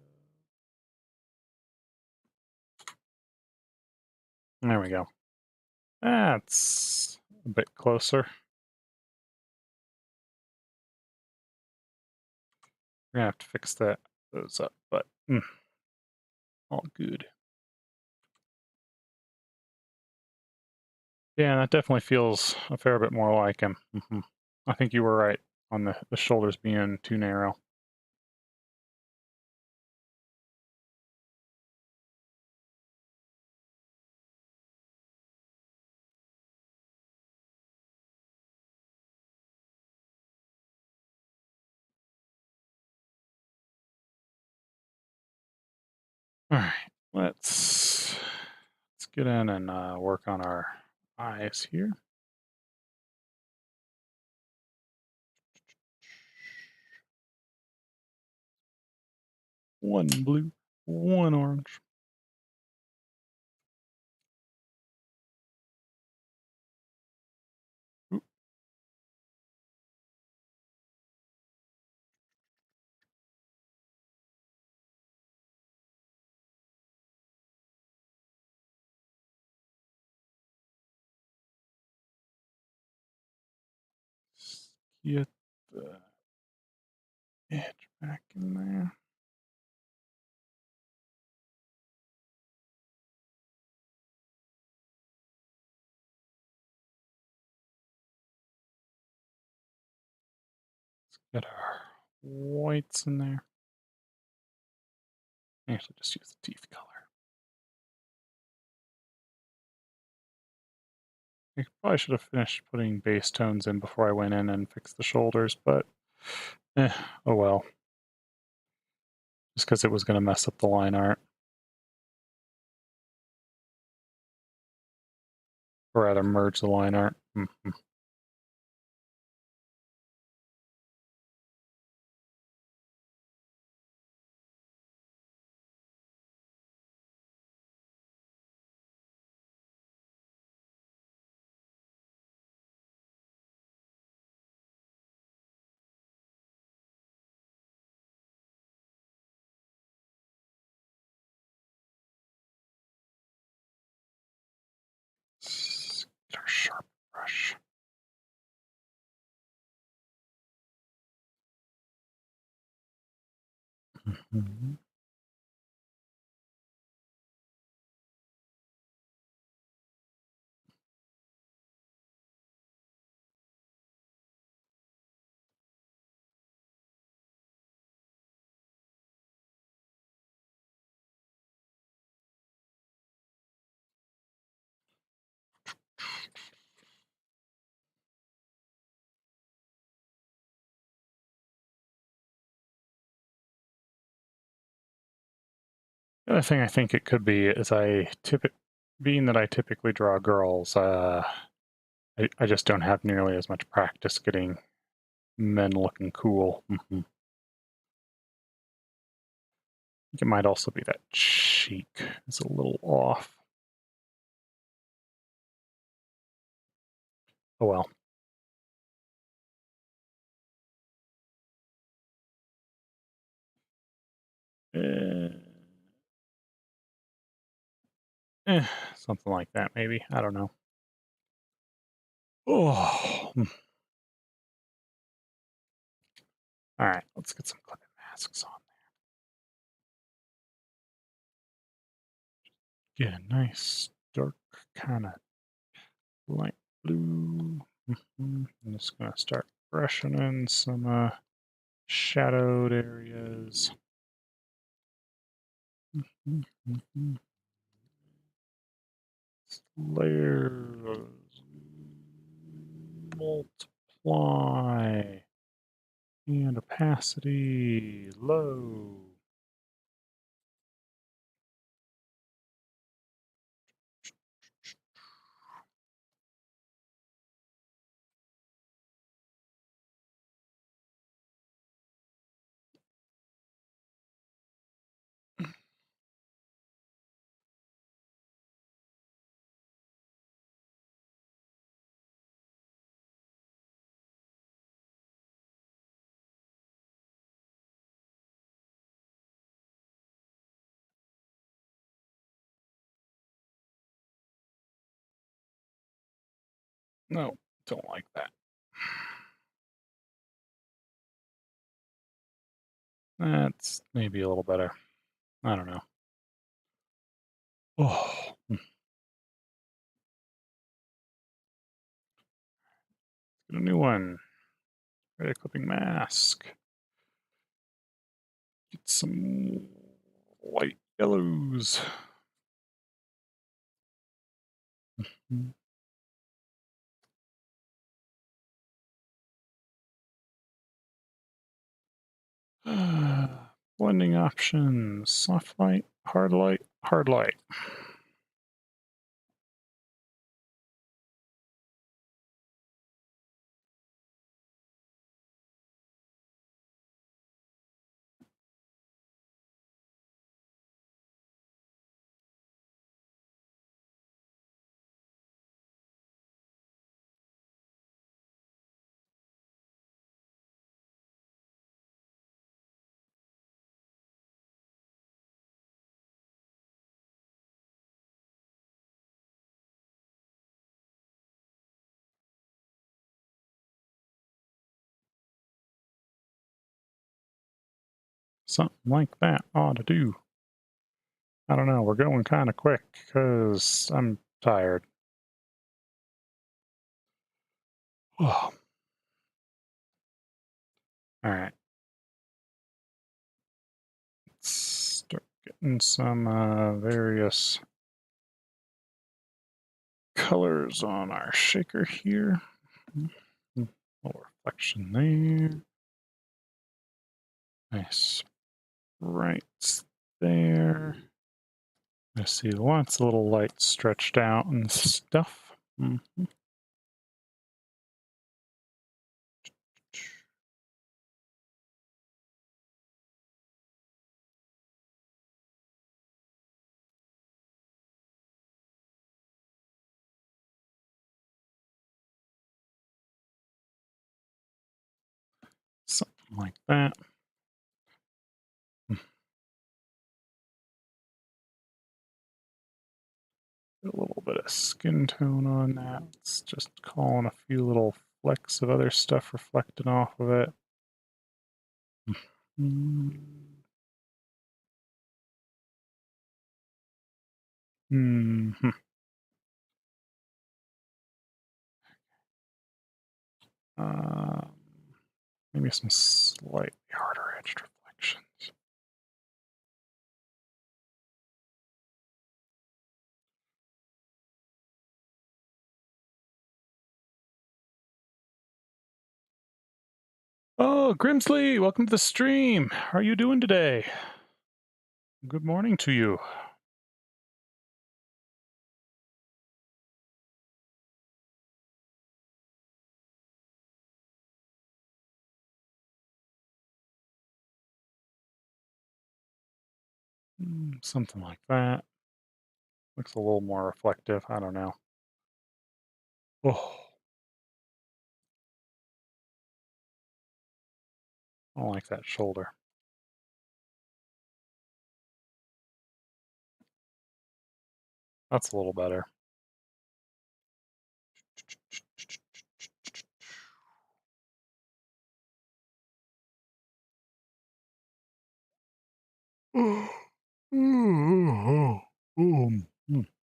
There we go. That's a bit closer. We're gonna have to fix those up, but all good. Yeah, that definitely feels a fair bit more like him. I think you were right on the shoulders being too narrow. All right, let's get in and work on our eyes here. One blue, one orange. Oop. Get the edge back in there. Get our whites in there. Actually, just use the teeth color. I probably should have finished putting base tones in before I went in and fixed the shoulders, but oh well. Just because it was going to mess up the line art. Or rather, merge the line art. Let's get our sharp brush. The other thing I think it could be is being that I typically draw girls, I just don't have nearly as much practice getting men looking cool. I think it might also be that cheek is a little off. Oh well. Uh, Something like that, maybe. I don't know. Oh. All right, let's get some clipping masks on there. Yeah, nice dark kind of light blue. I'm just gonna start brushing in some shadowed areas. Layers. Multiply. And opacity low. No, don't like that. That's maybe a little better. I don't know. Oh, get a new one. Red clipping mask. Get some light yellows. Blending options. Soft light, hard light, hard light. Something like that ought to do. I don't know, we're going kind of quick because I'm tired. Oh. All right. Let's start getting some various colors on our shaker here. A little reflection there. Nice brights there. I see lots of little lights stretched out and stuff. Something like that. A little bit of skin tone on that. It's just calling a few little flecks of other stuff reflected off of it. Mm-hmm. Um, Maybe some slightly harder edged reflections. Oh, Grimsley, welcome to the stream. How are you doing today? Good morning to you. Something like that. Looks a little more reflective. I don't know. Oh, I don't like that shoulder. That's a little better.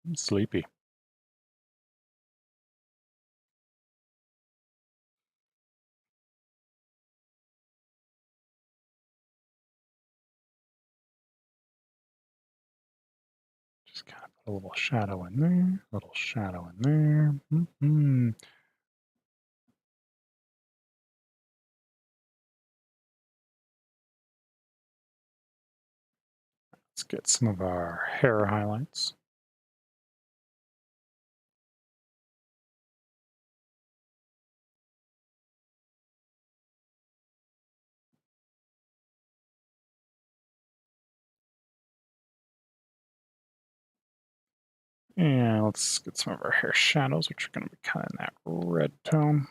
I'm sleepy. Just kind of put a little shadow in there, a little shadow in there. Let's get some of our hair highlights. And let's get some of our hair shadows, which are going to be kind of in that red tone.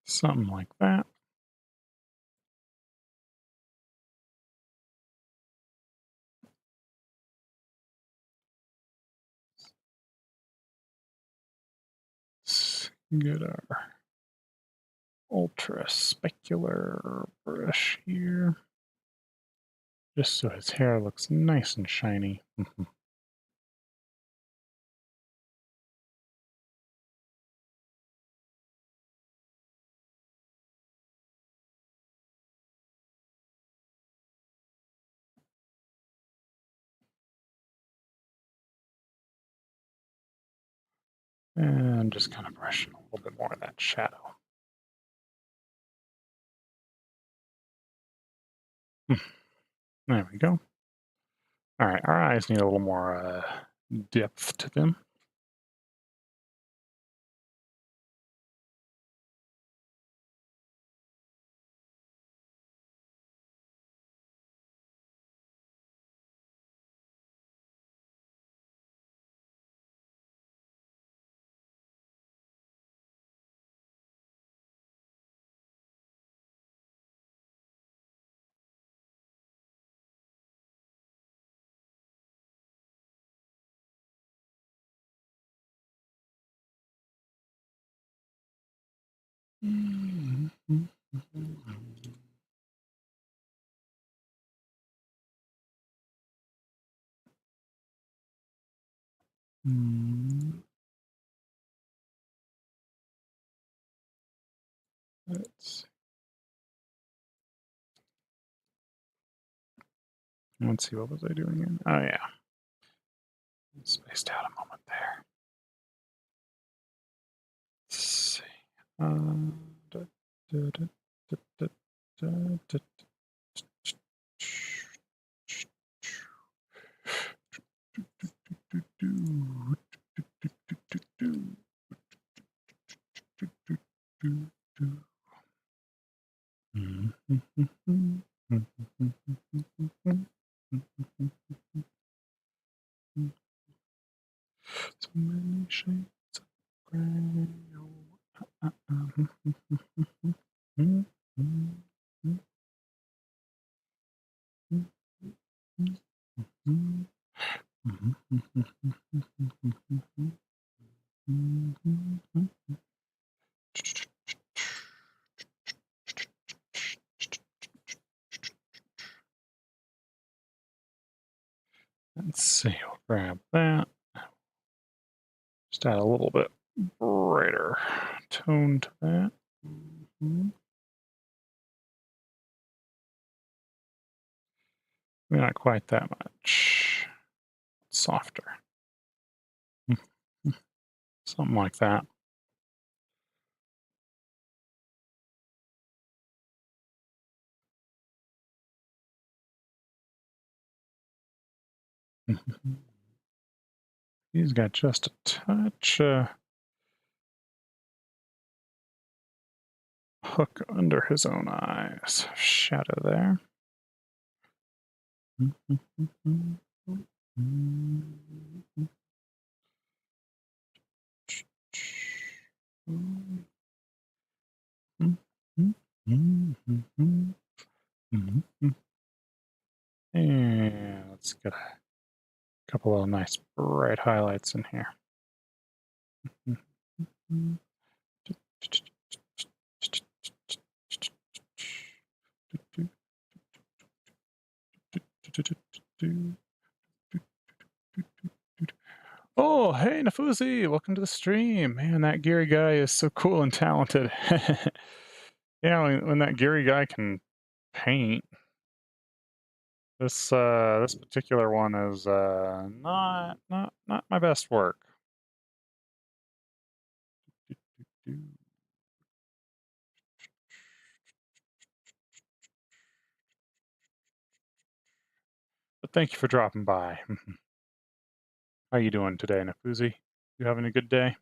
Something like that. Let's get our ultra specular brush here, just so his hair looks nice and shiny. And just kind of brushing a little bit more of that shadow. There we go. All right, our eyes need a little more depth to them. Let's see, what was I doing again? Oh, yeah. Spaced out a moment there. Let's see. Da, da, da, da, da, da, da, So many shades of gray. Let's see, we'll grab that. Just add a little bit brighter tone to that. Not quite that much. Softer. Something like that. He's got just a touch hook under his own eyes. Shadow there. And let's get a couple of nice bright highlights in here. Oh, hey, Nafuzi, welcome to the stream. Man, that Giri guy is so cool and talented. Yeah, when that Giri guy can paint, this particular one is not my best work. But thank you for dropping by. How you doing today, Nafuzi? You having a good day?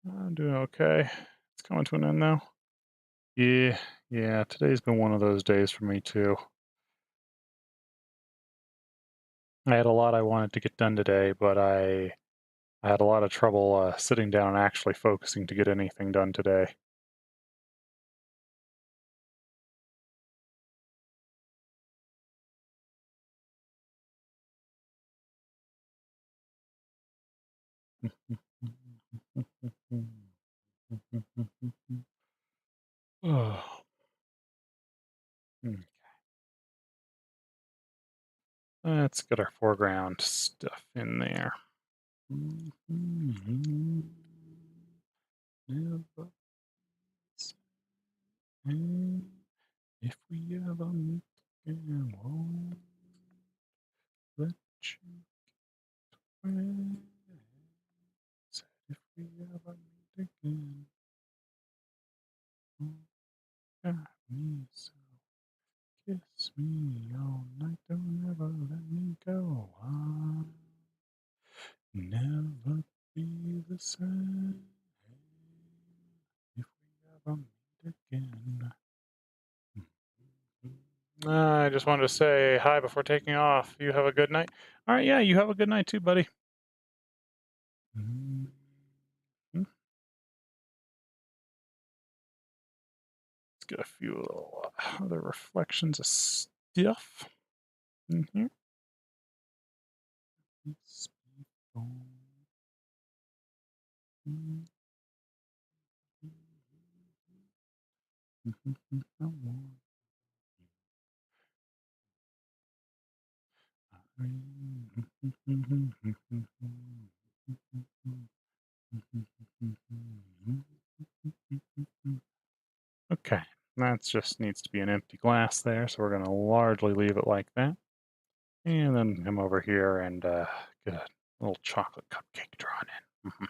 I'm doing okay. It's coming to an end now. Yeah, today's been one of those days for me too. I had a lot I wanted to get done today, but I had a lot of trouble sitting down and actually focusing to get anything done today. Oh. Let's get our foreground stuff in there. Never say if we ever meet again, won't let you away. Said if we ever meet again, won't got me so. Kiss me all night, don't ever let me go. I'll never be the same if we ever meet again. I just wanted to say hi before taking off. You have a good night. All right, yeah, you have a good night too, buddy. Mhm. Let's get a few little other reflections of stuff in here. Okay, that just needs to be an empty glass there, so we're going to largely leave it like that. And then come over here and get a little chocolate cupcake drawn in.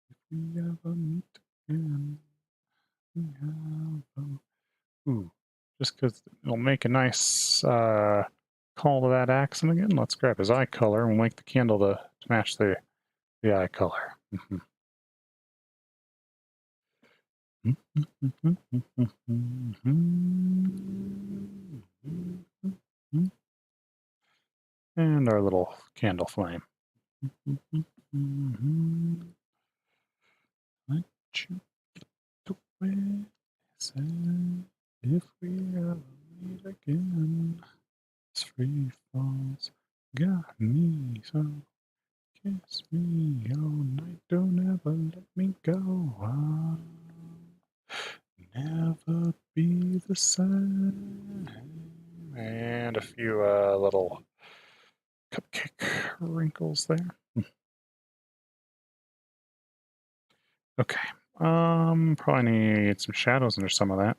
If we ever meet again, we have ooh, just because it'll make a nice call to that accent again. Let's grab his eye color and we'll make the candle to match the eye color. And our little candle flame. Let you get away, say, if we ever meet again. This free falls got me, so kiss me all night. Don't ever let me go. I'll never be the same. And a few little cupcake wrinkles there. Okay. Probably need some shadows under some of that.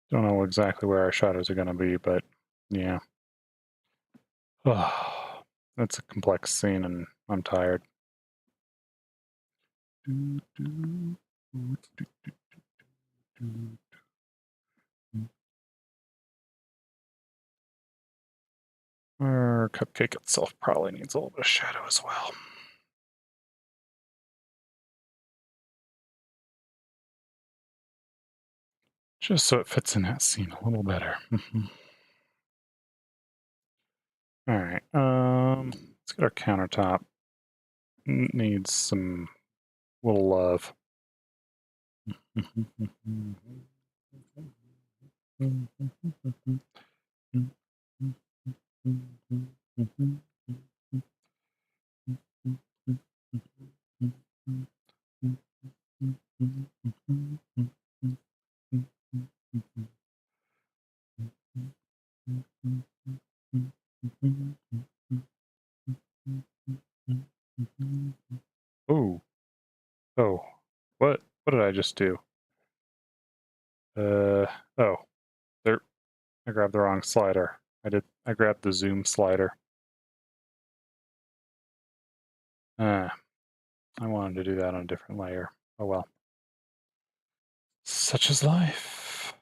Don't know exactly where our shadows are going to be, but yeah. Oh, that's a complex scene, and I'm tired. Our cupcake itself probably needs a little bit of shadow as well. Just so it fits in that scene a little better. All right. Let's get our countertop. Needs some little love. Oh, oh, what did I just do? Oh, there, I grabbed the wrong slider. I grabbed the zoom slider. I wanted to do that on a different layer. Oh well. Such is life.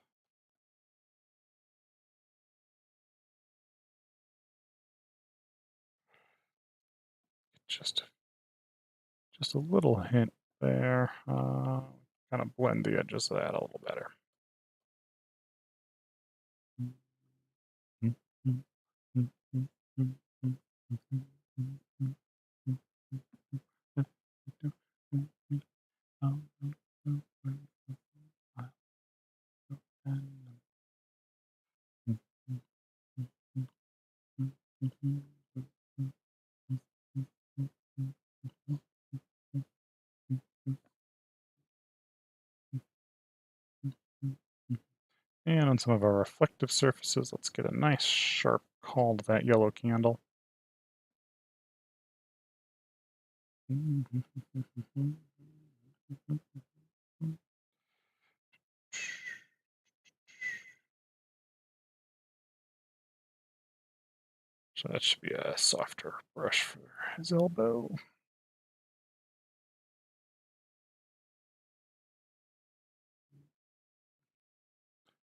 Just a little hint there. Kind of blend the edges of that a little better. And on some of our reflective surfaces, let's get a nice sharp call to that yellow candle. So that should be a softer brush for his elbow.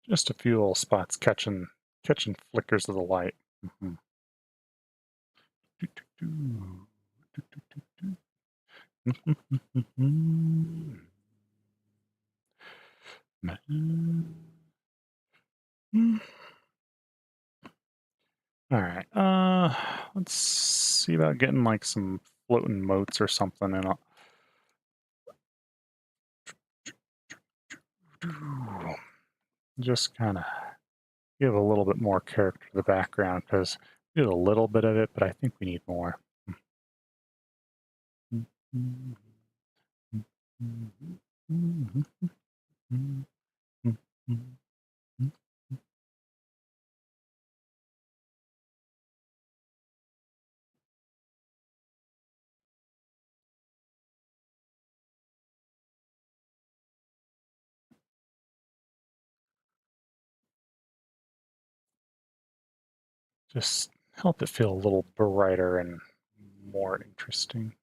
Just a few little spots catching flickers of the light. All right. Let's see about getting like some floating motes or something in it. Just kind of give a little bit more character to the background because we did a little bit of it, but I think we need more. Just help it feel a little brighter and more interesting.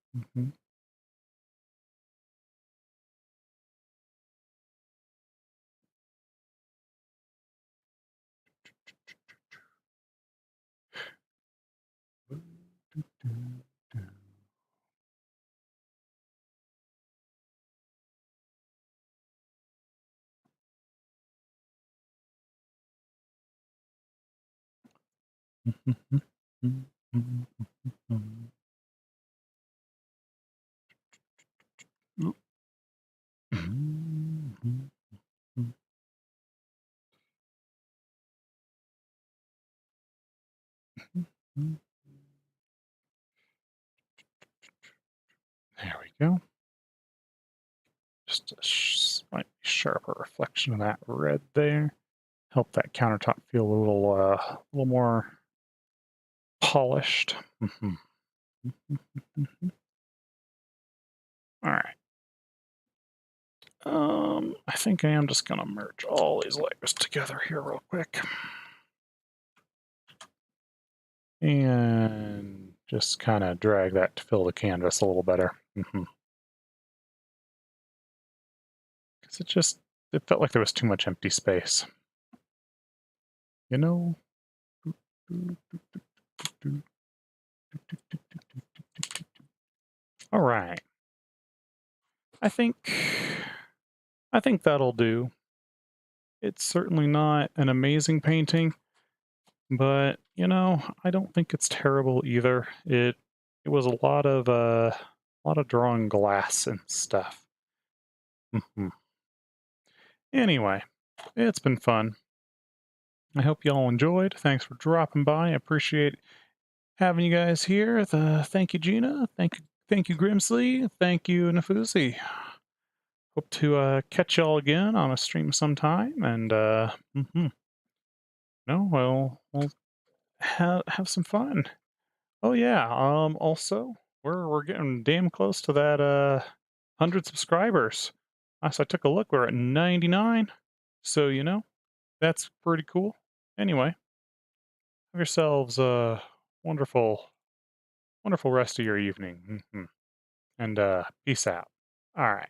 There we go. Just a slightly sharper reflection of that red there. Help that countertop feel a little more polished. All right. I think I am just gonna merge all these layers together here real quick. And just kind of drag that to fill the canvas a little better. Because it felt like there was too much empty space. You know? All right. I think that'll do. It's certainly not an amazing painting, but I don't think it's terrible either. It was a lot of drawing glass and stuff. Anyway, it's been fun. I hope you all enjoyed. Thanks for dropping by. I appreciate having you guys here. Thank you, Gina. Thank you, Grimsley. Thank you, Nafusi. Hope to catch y'all again on a stream sometime. And we'll have some fun. Oh yeah. Also, we're getting damn close to that 100 subscribers. Last I took a look, we're at 99. So that's pretty cool. Anyway, have yourselves a wonderful rest of your evening. And peace out. All right.